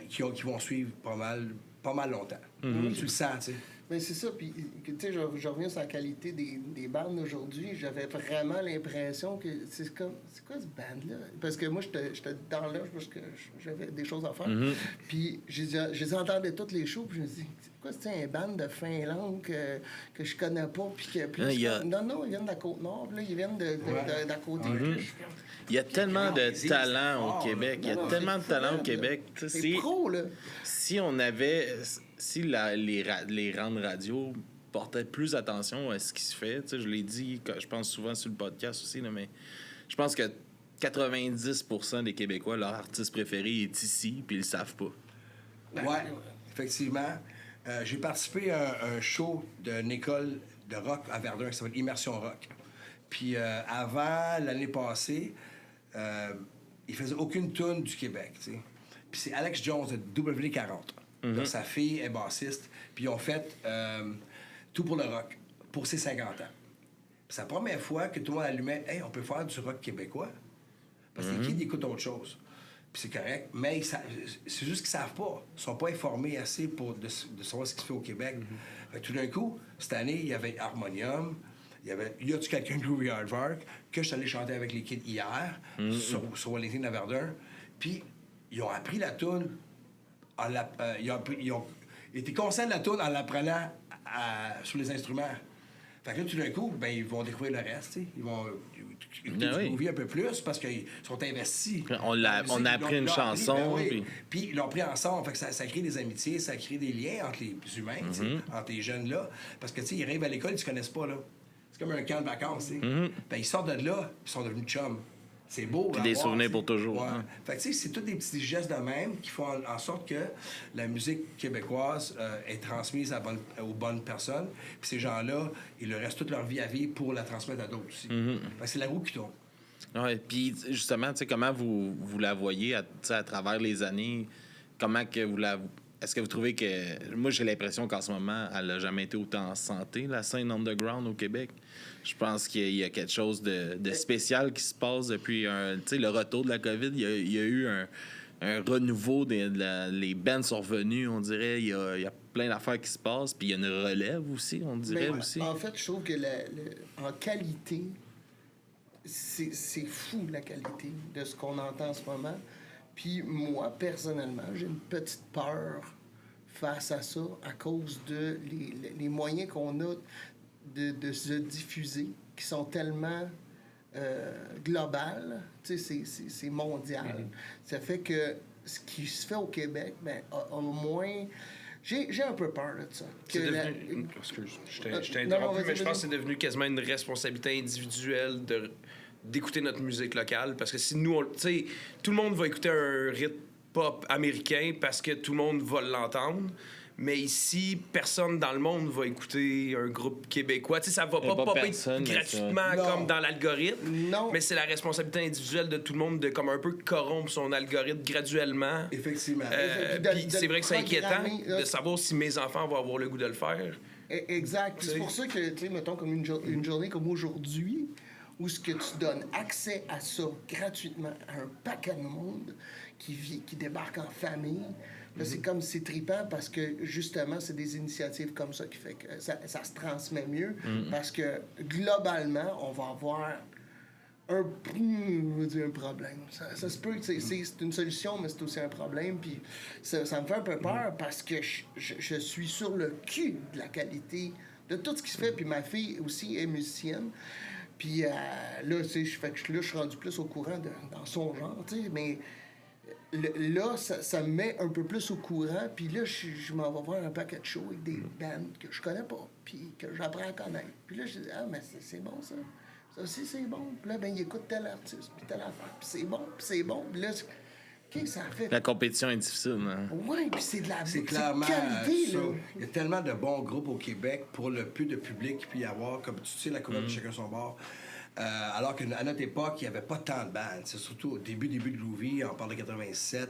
S11: qui vont suivre pas mal longtemps. Tu le sens, tu sais.
S12: Mais c'est ça, puis tu sais, je reviens sur la qualité des bandes d'aujourd'hui. J'avais vraiment l'impression que c'est quoi ce band-là? Parce que moi, j'étais dans l'âge parce que j'avais des choses à faire. Puis je les entendais toutes les shows, puis je me dis, c'est quoi, c'est un band de Finlande que je connais pas, puis que plus... Non, ils viennent de la Côte-Nord, puis là, ils viennent d'à côté.
S1: Il y a tellement de talent au Québec. Il y a tellement de talent au Québec.
S12: C'est pro, là.
S1: Si on avait... Si les grandes radios portaient plus attention à ce qui se fait, tu sais, je l'ai dit, je pense souvent sur le podcast aussi, là, mais je pense que 90% des Québécois, leur artiste préféré est ici, puis ils le savent pas.
S11: Oui, effectivement. J'ai participé à un show d'une école de rock à Verdun qui s'appelle Immersion Rock. Puis avant, l'année passée, il faisait aucune toune du Québec, tu sais. Puis c'est Alex Jones de W40. Donc, sa fille est bassiste. Puis ils ont fait tout pour le rock, pour ses 50 ans. Puis c'est la première fois que tout le monde allumait « Hey, on peut faire du rock québécois? » Parce que qui écoute autre chose? Puis c'est correct, mais c'est juste qu'ils savent pas. Ils sont pas informés assez de savoir ce qui se fait au Québec. Fait que tout d'un coup, cette année, il y avait Harmonium, il y a-tu quelqu'un de Groovy Aardvark que je suis allé chanter avec les kids hier sur Wellington de Verdun. Puis ils ont appris la toune, ils ont été conscients de la toune en l'apprenant sur les instruments. Fait que là, tout d'un coup, ben, ils vont découvrir le reste, t'sais. Ils vont écouter du Groovy un peu plus parce qu'ils sont investis.
S1: On a appris une chanson.
S11: Puis ils l'ont pris ensemble. Fait que ça crée des amitiés, ça crée des liens entre les humains, entre les jeunes-là. Parce que, tu sais, ils arrivent à l'école, ils se connaissent pas, là. C'est comme un camp de vacances, tu sais. Ben, ils sortent de là, ils sont devenus chums. C'est beau.
S1: Puis des souvenirs pour toujours.
S11: Ouais.
S1: Hein.
S11: Fait que, tu sais, c'est tous des petits gestes de même qui font en sorte que la musique québécoise est transmise aux bonnes personnes. Puis ces gens-là, ils leur restent toute leur vie à vivre pour la transmettre à d'autres aussi. Fait que c'est la roue qui tourne.
S1: Oui, puis justement, tu sais, comment vous la voyez à travers les années? Comment que vous la... Est-ce que vous trouvez que... Moi, j'ai l'impression qu'en ce moment, elle n'a jamais été autant en santé, la scène underground au Québec. Je pense qu'il y a quelque chose de spécial qui se passe depuis le retour de la COVID. Il y a eu un renouveau, les bands sont revenus, on dirait. Il y a plein d'affaires qui se passent. Puis il y a une relève aussi, on dirait aussi.
S12: En fait, je trouve que en qualité, c'est fou la qualité de ce qu'on entend en ce moment. Puis moi, personnellement, j'ai une petite peur face à ça à cause de les moyens qu'on a de se diffuser, qui sont tellement globales, tu sais, c'est mondial. Ça fait que ce qui se fait au Québec, ben, au moins... J'ai un peu peur de ça.
S2: Excuse, je t'ai interrompu, mais je pense que c'est devenu quasiment une responsabilité individuelle d'écouter notre musique locale. Parce que si nous, tu sais, tout le monde va écouter un rythme pop américain parce que tout le monde va l'entendre. Mais ici, personne dans le monde va écouter un groupe québécois. Tu sais, ça va pas popper gratuitement comme dans l'algorithme.
S12: Non.
S2: Mais c'est la responsabilité individuelle de tout le monde de comme un peu corrompre son algorithme graduellement.
S11: Effectivement.
S2: Puis c'est vrai que c'est inquiétant de savoir si mes enfants vont avoir le goût de le faire.
S12: Exact. C'est pour ça que, tu sais, mettons, comme une journée comme aujourd'hui, où ce que tu donnes accès à ça gratuitement à un paquet de monde qui débarque en famille. Là, c'est comme c'est trippant parce que justement, c'est des initiatives comme ça qui fait que ça se transmet mieux. Parce que globalement, on va avoir un problème. Ça se peut, c'est une solution, mais c'est aussi un problème. Puis ça me fait un peu peur parce que je suis sur le cul de la qualité de tout ce qui se fait. Puis ma fille aussi est musicienne. Puis là, tu sais, je suis rendu plus au courant dans son genre, tu sais, mais là, ça me met un peu plus au courant, puis là, je m'en vais voir un paquet de shows avec des bands que je connais pas, puis que j'apprends à connaître. Puis là, je dis, mais c'est bon, ça. Ça aussi, c'est bon. Puis là, ben, il écoute tel artiste, puis telle affaire, puis c'est bon, puis c'est bon. Puis là, qu'est-ce que ça fait?
S1: La compétition est difficile, hein?
S12: Oui, puis c'est de la
S11: clairement
S12: qualité,
S11: ça.
S12: là.
S11: Il y a tellement de bons groupes au Québec pour le peu de public qu'il peut y avoir, comme tu sais, la couleur de chacun son bord. Alors qu'à notre époque, il n'y avait pas tant de bandes. C'est surtout au début de Groovy, on parle de 87,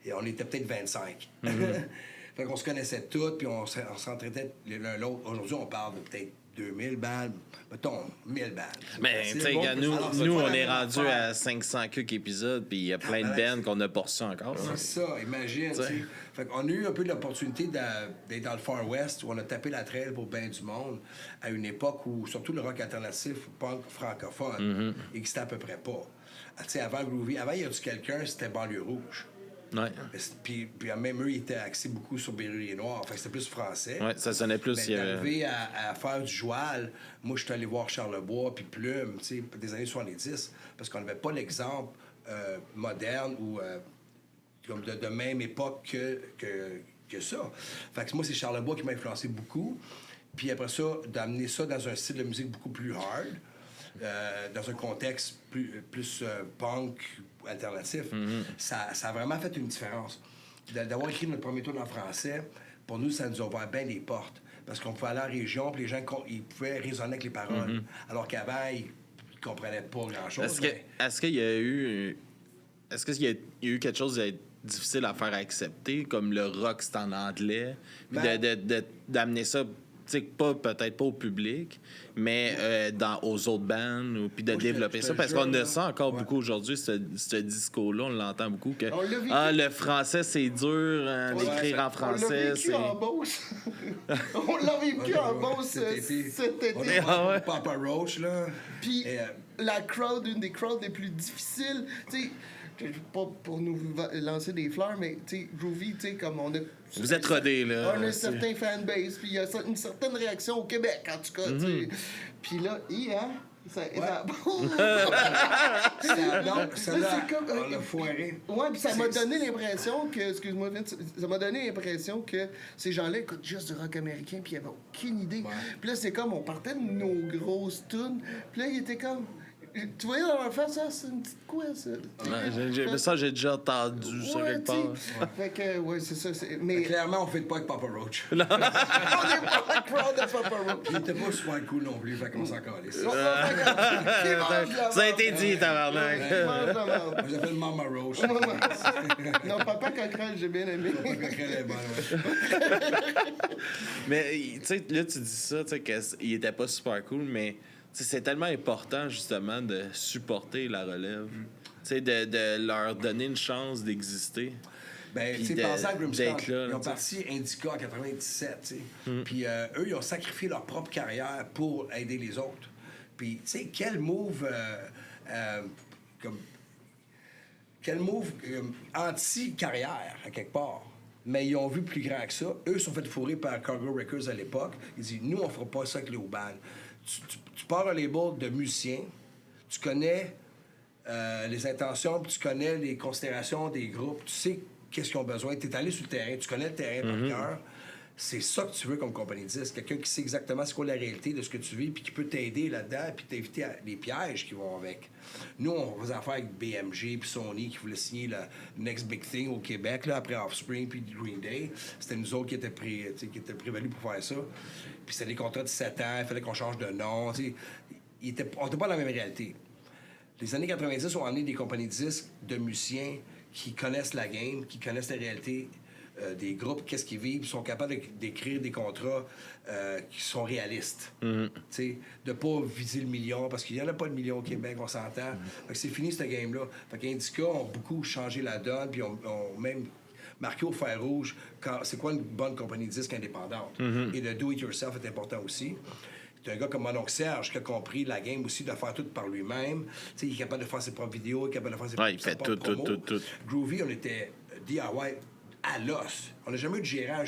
S11: et on était peut-être 25. Fait qu'on se connaissait toutes, puis on s'entraînait l'un l'autre. Aujourd'hui, on parle de peut-être 2000 bandes, mettons 1000 bandes.
S1: Mais tu sais, nous, on est rendu à 500 quelques épisodes, puis il y a plein de bands qu'on n'a pas reçus encore.
S11: C'est ça, imagine. Fait qu'on a eu un peu l'opportunité d'être dans le Far West, où on a tapé la traîne pour bien du monde, à une époque où, surtout le rock alternatif, punk francophone, n'existait à peu près pas. Tu sais, avant Groovy, avant, il y a-tu quelqu'un, c'était Banlieue Rouge.
S1: Ouais.
S11: Puis même eux, ils étaient axés beaucoup sur Berrurier Noir. Fait que c'était plus français.
S1: Ouais, ça sonnait plus.
S11: Mais d'arriver à faire du joual, moi, je suis allé voir Charlebois puis Plume, tu sais, des années 70, parce qu'on n'avait pas l'exemple moderne ou comme de même époque que ça. Fait que moi, c'est Charlebois qui m'a influencé beaucoup. Puis après ça, d'amener ça dans un style de musique beaucoup plus hard, dans un contexte plus punk, alternatif, ça a vraiment fait une différence. D'avoir écrit notre premier tour en français, pour nous, ça nous a ouvert bien les portes. Parce qu'on pouvait aller en région, puis les gens ils pouvaient raisonner avec les paroles. Alors qu'avant, ils ne comprenaient pas grand-chose.
S1: Est-ce qu'il y a eu quelque chose de difficile à faire accepter, comme le rock, c'est en anglais, puis d'amener ça, peut-être pas au public, mais aux autres bandes, puis de développer ça, parce qu'on a ça encore beaucoup aujourd'hui, ce discours-là, on l'entend beaucoup, que le français, c'est dur, d'écrire en français.
S12: On l'a vécu en Beauce. On l'a vécu en Beauce cet été.
S11: On est en Papa Roach, là.
S12: Puis une des crowds les plus difficiles, tu sais, pas pour nous lancer des fleurs, mais tu sais, Groovy, tu sais, comme on a...
S1: Vous êtes rodés, là.
S12: On a un certain fanbase, puis il y a une certaine réaction au Québec, en tout cas, tu sais. Puis là,
S11: on l'a foiré.
S12: Ouais, puis ça m'a donné l'impression que, excuse-moi Vince, ça m'a donné l'impression que ces gens-là écoutent juste du rock américain, puis ils n'avaient aucune idée. Puis là, c'est comme, on partait de nos grosses tunes, puis là, ils étaient comme... Tu voyais dans leur face, ça, c'est une petite quoi, ça?
S1: Ça, j'ai déjà entendu ça quelque part.
S12: Fait que, c'est ça.
S11: Mais clairement, on fait pas avec Papa Roach.
S12: On n'est pas la crowd de Papa Roach.
S11: Il était pas super cool non plus, fait qu'on s'en calisse.
S1: Ça a été dit, tabarnak.
S11: Je l'appelle Mama Roach.
S12: Non, Papa Coquerel, j'ai bien aimé.
S11: Papa Coquerel est bon, ouais.
S1: Mais, tu sais, là, tu dis ça, tu sais, qu'il était pas super cool, mais... c'est tellement important, justement, de supporter la relève. De leur donner une chance d'exister.
S11: Ben, tu sais, pensant à Grimmskog, ils ont parti Indica en 97, tu sais. Puis eux, ils ont sacrifié leur propre carrière pour aider les autres. Puis, tu sais, quel move... quel move anti-carrière, à quelque part. Mais ils ont vu plus grand que ça. Eux sont fait fourrer par Cargo Records à l'époque. Ils disent, nous, on fera pas ça avec les bands. Tu pars un label de musiciens, tu connais les intentions, puis tu connais les considérations des groupes, tu sais qu'est-ce qu'ils ont besoin. Tu es allé sur le terrain, tu connais le terrain par cœur. C'est ça que tu veux comme compagnie de disques. Quelqu'un qui sait exactement c'est quoi la réalité de ce que tu vis, puis qui peut t'aider là-dedans, puis t'éviter les pièges qui vont avec. Nous, on faisait affaire avec BMG puis Sony qui voulaient signer le Next Big Thing au Québec, là, après Offspring puis Green Day. C'était nous autres qui étaient prévalus pour faire ça. Puis c'était des contrats de 7 ans, il fallait qu'on change de nom. On n'était pas dans la même réalité. Les années 90 ont amené des compagnies de disques de musiciens qui connaissent la game, qui connaissent la réalité des groupes, qu'est-ce qu'ils vivent, sont capables d'écrire des contrats qui sont réalistes. De ne pas viser le million, parce qu'il n'y en a pas de million au Québec, on s'entend. Fait que c'est fini, cette game-là. Fait qu'Indica ont beaucoup changé la donne, puis ont même marqué au fer rouge c'est quoi une bonne compagnie de disques indépendante. Et le do-it-yourself est important aussi. C'est un gars comme mon oncle Serge qui a compris la game aussi de faire tout par lui-même. Il est capable de faire ses propres vidéos, il est capable de faire ses propres promos. Tout. Groovy, on était DIY à l'os. On n'a jamais eu de gérant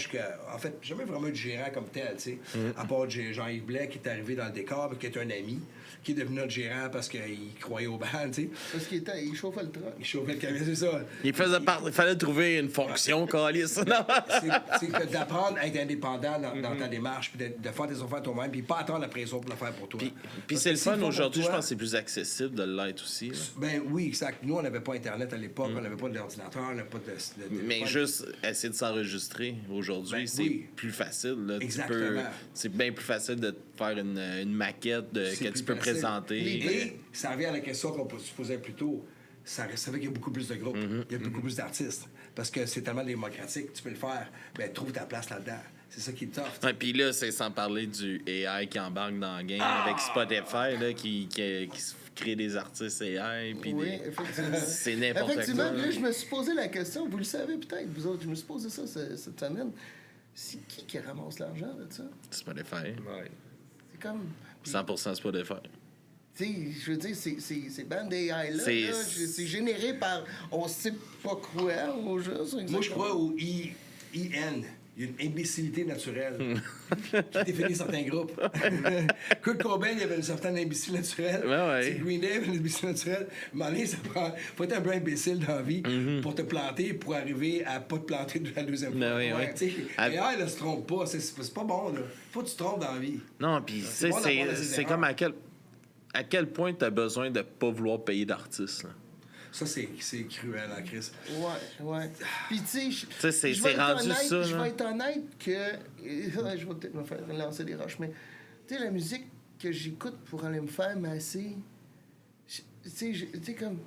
S11: En fait, jamais vraiment eu de gérant comme tel, tu sais. À part Jean-Yves Blais qui est arrivé dans le décor, mais qui est un ami, qui est devenu notre gérant parce qu'il croyait au band, tu sais.
S12: Parce qu'il chauffait le truck.
S11: Il chauffait le camion, c'est ça.
S1: Il fallait trouver une fonction, calice.
S11: C'est que d'apprendre à être indépendant dans ta démarche, puis de faire tes affaires toi-même, puis pas attendre la pression pour le faire pour toi.
S1: Puis c'est le fun aujourd'hui, je pense que c'est plus accessible de l'être aussi. Là.
S11: Ben oui, exact. Nous, on n'avait pas Internet à l'époque, on n'avait pas d'ordinateur, on n'avait pas de
S1: mais juste essayer de s'enregistrer aujourd'hui, c'est plus facile. Là.
S11: Exactement.
S1: C'est bien plus facile de faire une maquette que tu peux présenter.
S11: L'idée, ça revient à la question qu'on se posait plus tôt. Ça fait qu'il y a beaucoup plus de groupes, il y a beaucoup plus d'artistes. Parce que c'est tellement démocratique, tu peux le faire. Ben, trouve ta place là-dedans. C'est ça qui est tough.
S1: Ouais, puis là, c'est sans parler du AI qui embarque dans le game avec Spotify, là, qui crée des artistes AI. Puis
S12: effectivement.
S1: C'est n'importe quoi.
S12: Effectivement, là, je me suis posé la question, vous le savez peut-être, vous autres, je me suis posé ça cette semaine. C'est qui ramasse l'argent de ça?
S1: Spotify.
S2: Ouais.
S12: C'est comme...
S1: 100% Spotify.
S12: Tu sais, je veux dire, ces bandes AI-là, c'est généré par on sait pas quoi, au juste.
S11: Moi, je crois au IN. Il y a une imbécilité naturelle qui définit certains groupes. Kurt Cobain, il y avait une certaine imbécilité naturelle.
S1: Ouais.
S11: Green Day avait une imbécilité naturelle. Mais ça prend... faut être un peu imbécile dans la vie pour te planter, pour arriver à pas te planter la deuxième fois. AI, là, se trompe pas. C'est pas bon, là. Faut que tu te trompes dans la vie.
S1: Non, puis c'est comme à quel point tu as besoin de pas vouloir payer d'artistes, là.
S11: Ça, c'est cruel, hein, Chris.
S12: Ouais. Puis, tu
S1: sais, c'est rendu ça.
S12: Je vais être honnête que... je vais peut-être me faire lancer des roches, mais... Tu sais, la musique que j'écoute pour aller me faire masser... Tu sais, comme...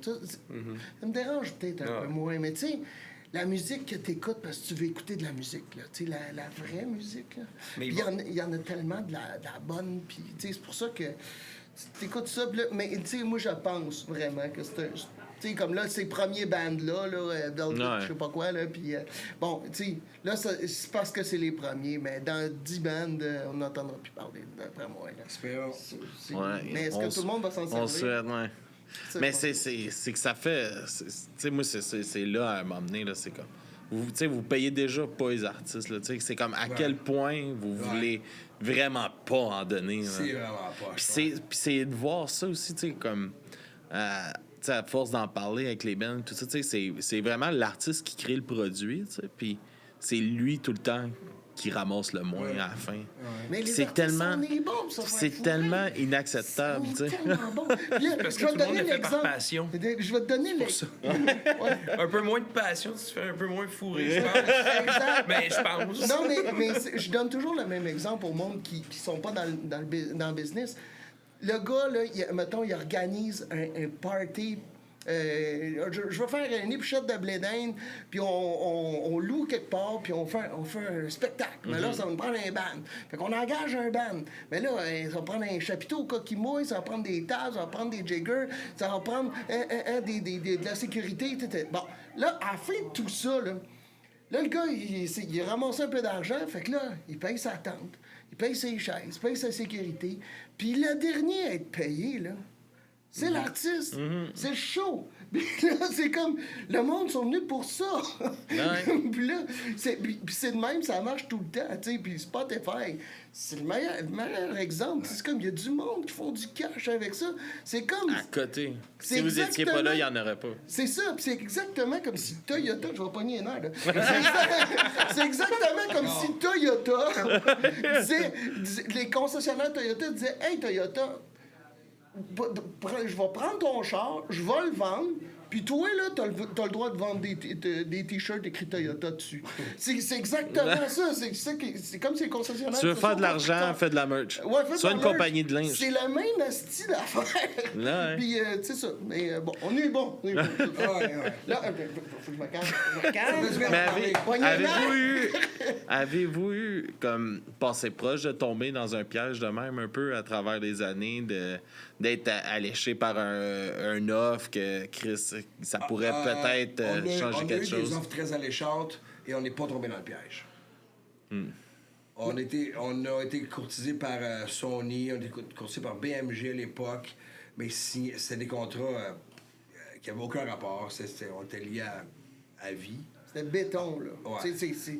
S12: Ça me dérange peut-être un peu moins, mais tu sais... La musique que tu écoutes parce que tu veux écouter de la musique, là, tu sais, la vraie musique, là. Puis il y en a tellement de la bonne, puis tu sais, c'est pour ça que tu écoutes ça, là, mais tu sais, moi, je pense vraiment que c'est un... Tu sais, comme là, ces premiers bands-là, je sais pas quoi, là, puis bon, tu sais, là, c'est parce que c'est les premiers, mais dans 10 bandes, on n'entendra plus parler, d'après moi, là. Mais est-ce que tout le monde va s'en servir?
S1: On souhaite, ouais. Mais c'est que ça fait... Tu sais, moi, c'est là, à m'emmener, là, c'est comme... Vous payez déjà pas les artistes, là, c'est comme à quel point vous voulez vraiment pas en donner.
S11: C'est vraiment pas.
S1: Puis c'est de voir ça aussi, tu sais, comme... à force d'en parler avec les bands, tout ça, tu sais, c'est vraiment l'artiste qui crée le produit, tu sais, puis c'est lui tout le temps qui ramasse le moins à la fin.
S12: Mais
S1: c'est tellement inacceptable, tu sais.
S2: Parce que tout le monde le fait par passion.
S12: Je vais te donner
S2: un peu moins de passion, tu te fais un peu moins fourré, je pense. Mais je pense.
S12: Non, mais je donne toujours le même exemple au monde qui sont pas dans le business. Le gars, là, mettons, il organise un party. Je vais faire une épluchette de blé d'Inde, puis on loue quelque part, puis on fait un spectacle. Mais là, ça va nous prendre un band. Fait qu'on engage un band. Mais là, ça va prendre un chapiteau au cas qui mouille, ça va prendre des tasses, ça va prendre des jiggers, ça va prendre de la sécurité. Bon, là, à la fin de tout ça, là, le gars, il ramasse un peu d'argent, fait que là, il paye sa tente, il paye ses chaises, il paye sa sécurité. Puis le dernier à être payé, là, c'est l'artiste. C'est le show. Puis là, c'est comme, le monde sont venus pour ça. Puis là, c'est de même, ça marche tout le temps, tu sais. Puis Spotify, c'est le meilleur exemple. C'est comme, il y a du monde qui font du cash avec ça. C'est comme...
S13: À côté.
S12: C'est
S13: Si vous étiez pas là, il n'y en aurait pas.
S12: C'est ça, puis c'est exactement comme si Toyota... Je vais pogner un air, là. C'est exactement comme si Toyota... les concessionnaires Toyota disaient « Hey, Toyota, je vais prendre ton char, je vais le vendre, puis toi, là, t'as le droit de vendre des T-shirts écrits Toyota dessus. » C'est exactement ça. C'est comme si les concessionnaires...
S13: Tu veux faire de l'argent, fais de la merch.
S12: Ouais,
S13: Sois une compagnie de linge.
S12: C'est le même style d'affaires.
S13: Là,
S12: Puis, tu sais ça. Mais bon, on est bon. Là, faut que je me calme.
S13: Mais avez-vous eu comme passé proche de tomber dans un piège de même un peu à travers les années, d'être alléché par un offre que Chris, ça pourrait peut-être changer quelque chose?
S11: On a eu des offres très alléchantes et on n'est pas tombé dans le piège. On a été courtisé par Sony, on a été courtisé par BMG à l'époque, mais c'était des contrats qui n'avaient aucun rapport. On était liés à vie.
S12: C'était béton, là.
S11: Ouais.
S12: C'est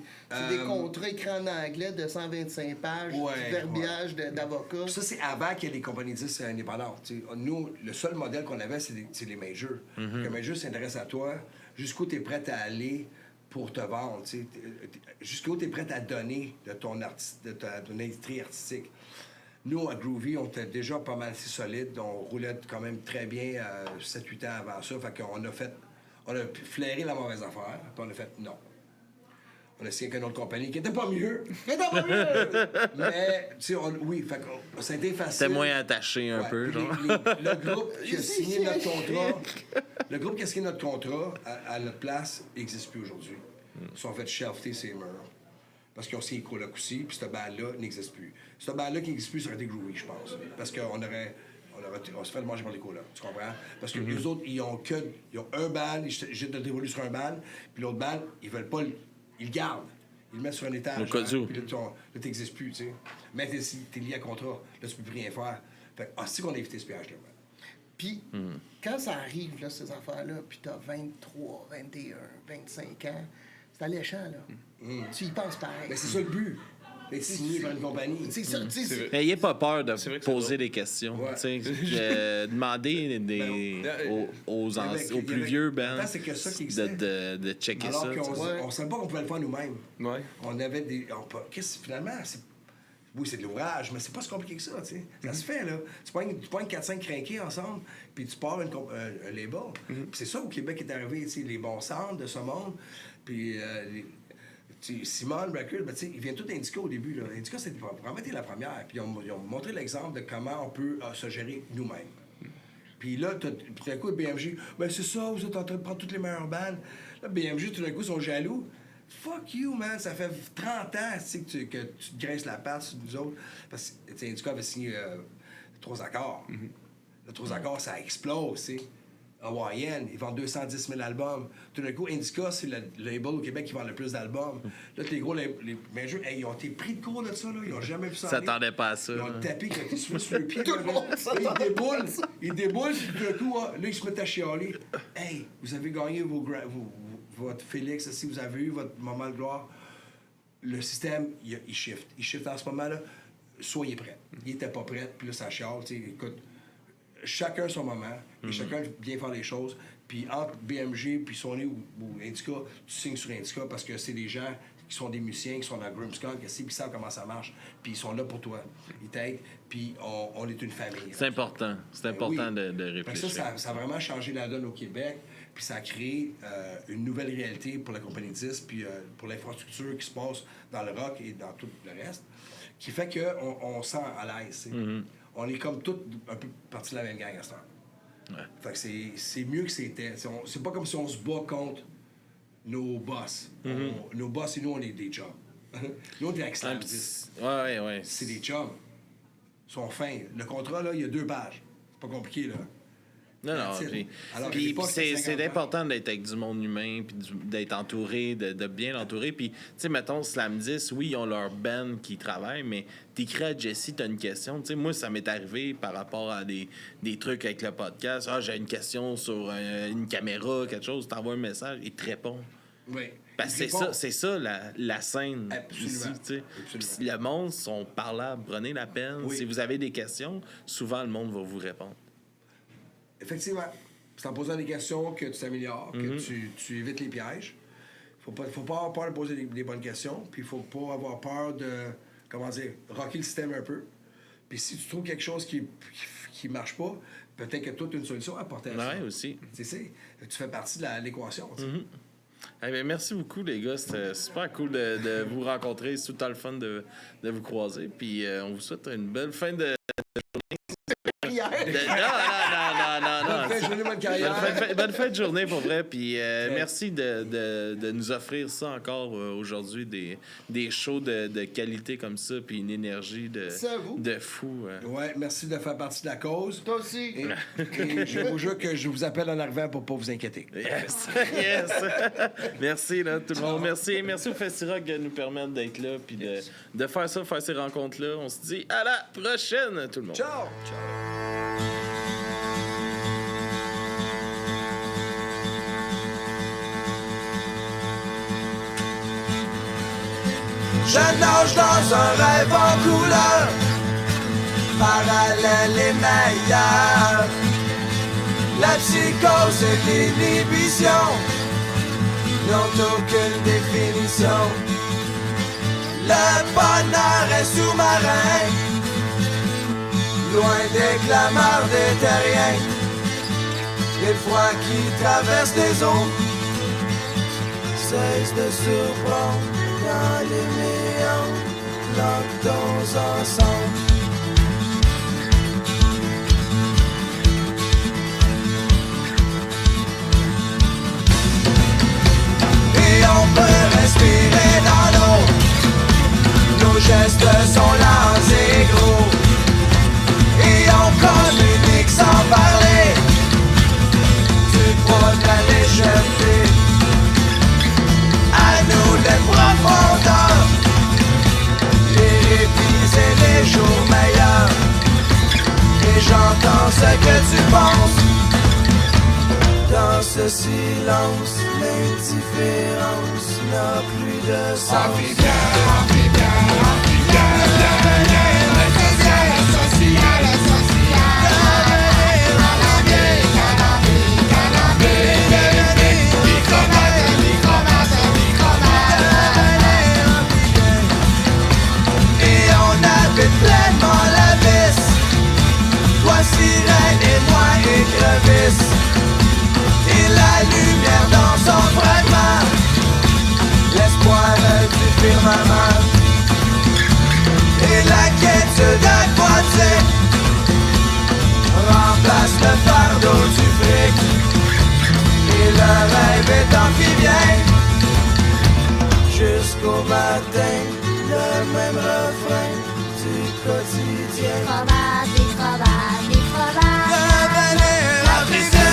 S12: des contrats écrits en anglais de 125 pages, du verbiage d'avocats.
S11: Ça, c'est avant qu'il y ait des compagnies de disques indépendantes. T'sais. Nous, le seul modèle qu'on avait, c'est les majors. Un major s'intéresse à toi, jusqu'où tu es prêt à aller pour te vendre. Jusqu'où tu es prêt à donner de ton industrie artistique. Nous, à Groovy, on était déjà pas mal si solide. On roulait quand même très bien 7-8 ans avant ça. Fait qu'on a fait... On a flairé la mauvaise affaire, puis on a fait non. On a signé avec une autre compagnie qui était pas mieux. Mais, tu sais, oui, fait que ça a été facile.
S13: C'était moins attaché un peu, genre.
S11: Le groupe qui a signé notre contrat, le groupe qui a signé notre contrat à notre place n'existe plus aujourd'hui. Ils sont fait shelfter ces murs. Parce qu'ils ont signé Coloc aussi, puis cette balle-là n'existe plus. Cette balle-là qui n'existe plus, ça aurait été Groovy, je pense. Parce qu'on on se fait le manger par les colas, tu comprends? Parce que les autres, ils ont un ban, ils jettent notre dévolu sur un ban, puis l'autre ban, ils veulent pas, ils le gardent. Ils le mettent sur un étage. Puis là, t'existes plus, tu sais. Mais t'es lié à contrat, là, tu peux plus rien faire. Fait que, c'est qu'on a évité ce piège-là.
S12: Puis, quand ça arrive, là, ces affaires-là, puis t'as 23, 21, 25 ans, c'est alléchant, là. Tu y penses pareil.
S11: Mais c'est ça le but. D'être signé par une compagnie.
S12: C'est ça,
S13: N'ayez pas peur de poser des questions. Demandez aux plus vieux bands de checker ça.
S11: On ne savait pas qu'on pouvait le faire nous-mêmes. On avait des... Finalement, oui, c'est de l'ouvrage, mais c'est pas si compliqué que ça, tu sais. Ça se fait, là. Tu pognes 4-5 crinqués ensemble, puis tu pars un label. Puis c'est ça, au Québec est arrivé, tu sais, les bons centres de ce monde, puis... Simone Record, ben, ils viennent tous d'Indica au début. Là. Indica, c'était vraiment été la première. Puis ils ont montré l'exemple de comment on peut se gérer nous-mêmes. Puis là, tout d'un coup, BMG, ben c'est ça, vous êtes en train de prendre toutes les meilleures bandes. Là, BMG, tout d'un coup, sont jaloux. Fuck you, man, ça fait 30 ans que tu te graisses la patte sur nous autres. Parce que Indica avait signé 3 accords. Le 3 accords, ça explose, tu sais. Hawaïenne, ils vendent 210 000 albums. Tout d'un coup, Indica, c'est le label au Québec qui vend le plus d'albums. Là, les gros, les majors, ils ont été pris de court de ça, là. Ils n'ont jamais vu ça.
S13: Ils s'attendaient pas à ça.
S11: Ils ont tapé, ils ont été sur le pied. Tout le monde ils déboulent, puis tout d'un coup, là, ils se mettent à chialer. Hey, vous avez gagné votre Félix, si vous avez eu votre moment de gloire. Le système, il shift. Il shift en ce moment-là. Soyez prêts. Ils n'étaient pas prêts, puis là, ça chiale. Écoute, chacun son moment, et chacun vient faire les choses. Puis entre BMG puis Sony ou Indica, tu signes sur Indica parce que c'est des gens qui sont des musiciens, qui sont dans Grimmskunk, puis ils savent comment ça marche, puis ils sont là pour toi. Ils t'aident, puis on est une famille.
S13: C'est important. C'est important de réfléchir.
S11: Ça a vraiment changé la donne au Québec, puis ça a créé une nouvelle réalité pour la compagnie 10, puis pour l'infrastructure qui se passe dans le rock et dans tout le reste, qui fait qu'on sent à l'aise. On est comme tous un peu partis de la même gang à ce temps. Fait que c'est mieux que c'était. C'est pas comme si on se bat contre nos boss. Nos boss et nous, on est des chums. Nous, on est excellents.
S13: Ouais.
S11: C'est des chums. Ils sont fins. Le contrat, là, il y a 2 pages. C'est pas compliqué, là.
S13: Non,
S11: That's it.
S13: puis
S11: Alors,
S13: puis
S11: j'ai pas fait
S13: c'est
S11: 50 ans.
S13: important d'être avec du monde humain, puis d'être entouré, de bien l'entourer. Puis, tu sais, mettons, Slam 10, oui, ils ont leur band qui travaille, mais t'écris à Jesse, t'as une question. Tu sais, moi, ça m'est arrivé par rapport à des trucs avec le podcast. Ah, j'ai une question sur une caméra, quelque chose, t'envoies un message, il te répond.
S11: Oui.
S13: Parce que c'est ça la scène
S11: Absolument.
S13: ici, tu sais.
S11: Absolument.
S13: Puis le monde sont parlables, prenez la peine.
S11: Oui.
S13: Si vous avez des questions, souvent le monde va vous répondre.
S11: Effectivement. C'est en posant des questions que tu t'améliores, que tu évites les pièges. Faut pas avoir peur de poser des bonnes questions, puis il faut pas avoir peur de, comment dire, rocker le système un peu. Puis si tu trouves quelque chose qui marche pas, peut-être que toi, tu as une solution à apporter à ça.
S13: Oui, aussi.
S11: Tu fais partie de l'équation. tu sais.
S13: Eh bien, merci beaucoup, les gars. C'était super cool de vous rencontrer. C'est tout le temps le fun de vous croiser. Puis on vous souhaite une belle fin de journée. Non.
S11: Bonne fin de journée, bonne carrière.
S13: Bonne fin de journée, pour vrai. Puis merci de nous offrir ça encore aujourd'hui, des shows de qualité comme ça, puis une énergie de fou.
S11: Ouais, merci de faire partie de la cause.
S12: Toi aussi.
S11: Et je vous jure que je vous appelle en arrivant pour pas vous inquiéter.
S13: Yes! Merci, là, tout le monde. Merci au Festirock de nous permettre d'être là, puis de faire ça, faire ces rencontres-là. On se dit à la prochaine, tout le monde.
S11: Ciao!
S5: Je nage dans un rêve en couleur, parallèle et meilleur. La psychose et l'inhibition n'ont aucune définition. Le bonheur est sous-marin, loin des clameurs des terriens, des froids qui traversent les eaux, cessent de surprendre dans les méandres, noctons ensemble. Et on peut respirer dans l'eau, nos gestes sont lents et gros, et on communique sans parler du poids de la légèreté. À nous les profondeurs, les répits et les jours meilleurs. Et j'entends ce que tu penses. Dans ce silence, l'indifférence n'a plus de sens. Pleinement la vis, toi sirène et moi écrevisse, et la lumière dans son fragment, l'espoir du firmament, et la quiétude aquatique remplace le fardeau du fric, et le rêve est amphibien, jusqu'au matin, le même refrain du quotidien. Des crevades. Devenir matricé,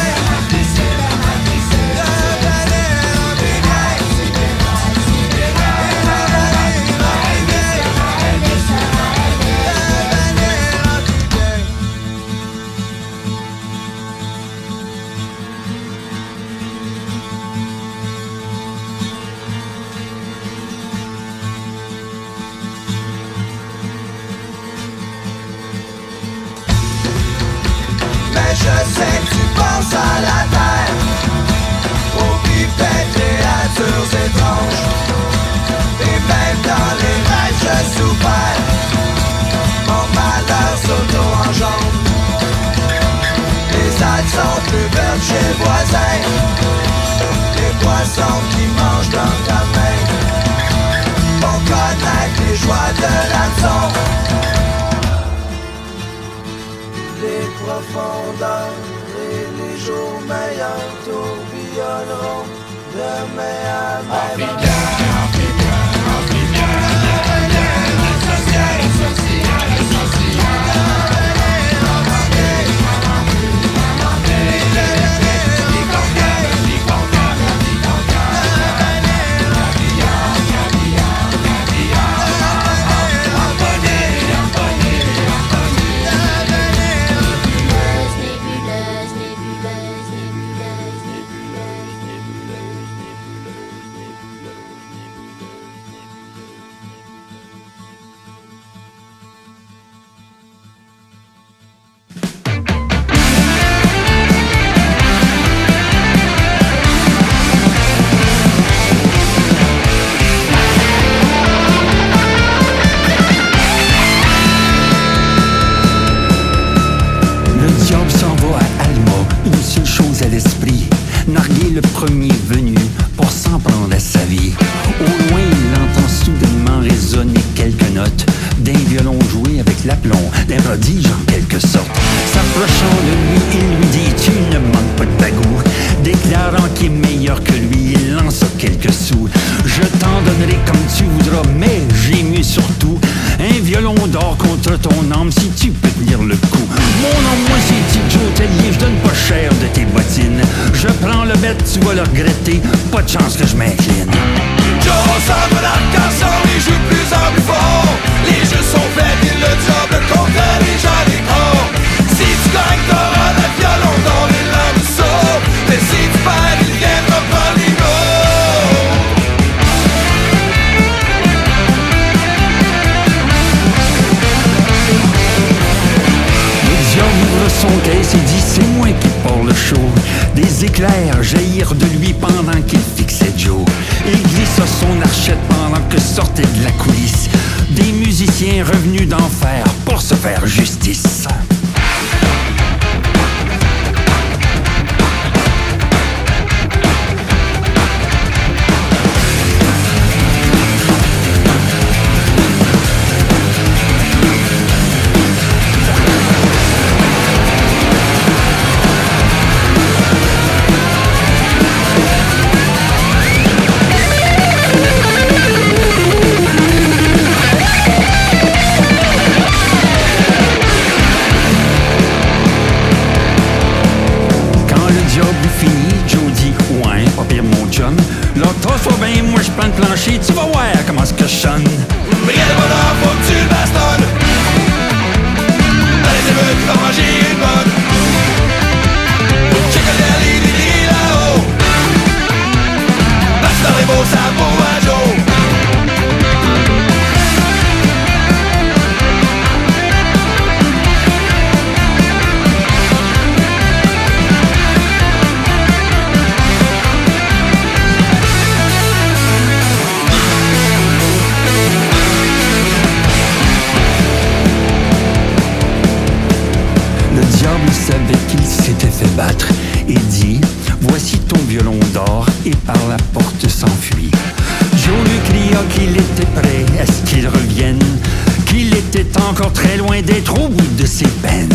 S5: je sais que tu penses à la terre, aux pipettes, créatures étranges, et même dans les rêves je soupère, mon malheur s'auto-enjambe. Les algues sont plus vertes chez le voisin, les poissons qui mangent dans ta main vont connaître les joies de l'hameçon. Les profondeurs et les jours meilleurs tourbillonneront demain à même heure.
S14: premier venu pour s'en prendre à sa vie. Au loin, il entend soudainement résonner quelques notes d'un violon joué avec l'aplomb, d'un prodige en quelque sorte. S'approchant de lui, il lui dit « Tu ne manques pas de bagou », déclarant qu'il est meilleur que lui, il lance quelques sous. « Je t'en donnerai comme tu voudras, mais j'ai mieux surtout un violon d'or contre ton âme si tu peux tenir le coup. Mon nom, moi c'est Joe Tellier, je donne pas cher de tes bottines. Je prends le bet, tu vas le regretter, pas de chance que je m'incline.
S5: Joe sort de l'arc-en-ciel, il joue de plus en plus fort. Les jeux sont faits, il le diable contre les gens des corps. Si tu gagnes, t'auras le violon d'or et l'âme sauve. Mais si tu perds, il viendra prendre les notes.
S14: Ouvre son caisse et dit c'est moi qui pars le show. Des éclairs jaillirent de lui pendant qu'il fixait Joe. Il glissa son archette pendant que sortaient de la coulisse des musiciens revenus d'enfer pour se faire justice. Tu vas voir comment ce que je sonne.
S5: Mais y'a le bonheur, faut que tu le bastonnes. Dans les émeutes, tu vas manger une bonne. Check les là-haut. Passe dans les beaux sabots à Joe.
S14: Savait qu'il s'était fait battre et dit « Voici ton violon d'or » et par la porte s'enfuit. Joe lui cria qu'il était prêt à ce qu'il revienne, qu'il était encore très loin d'être au bout de ses peines.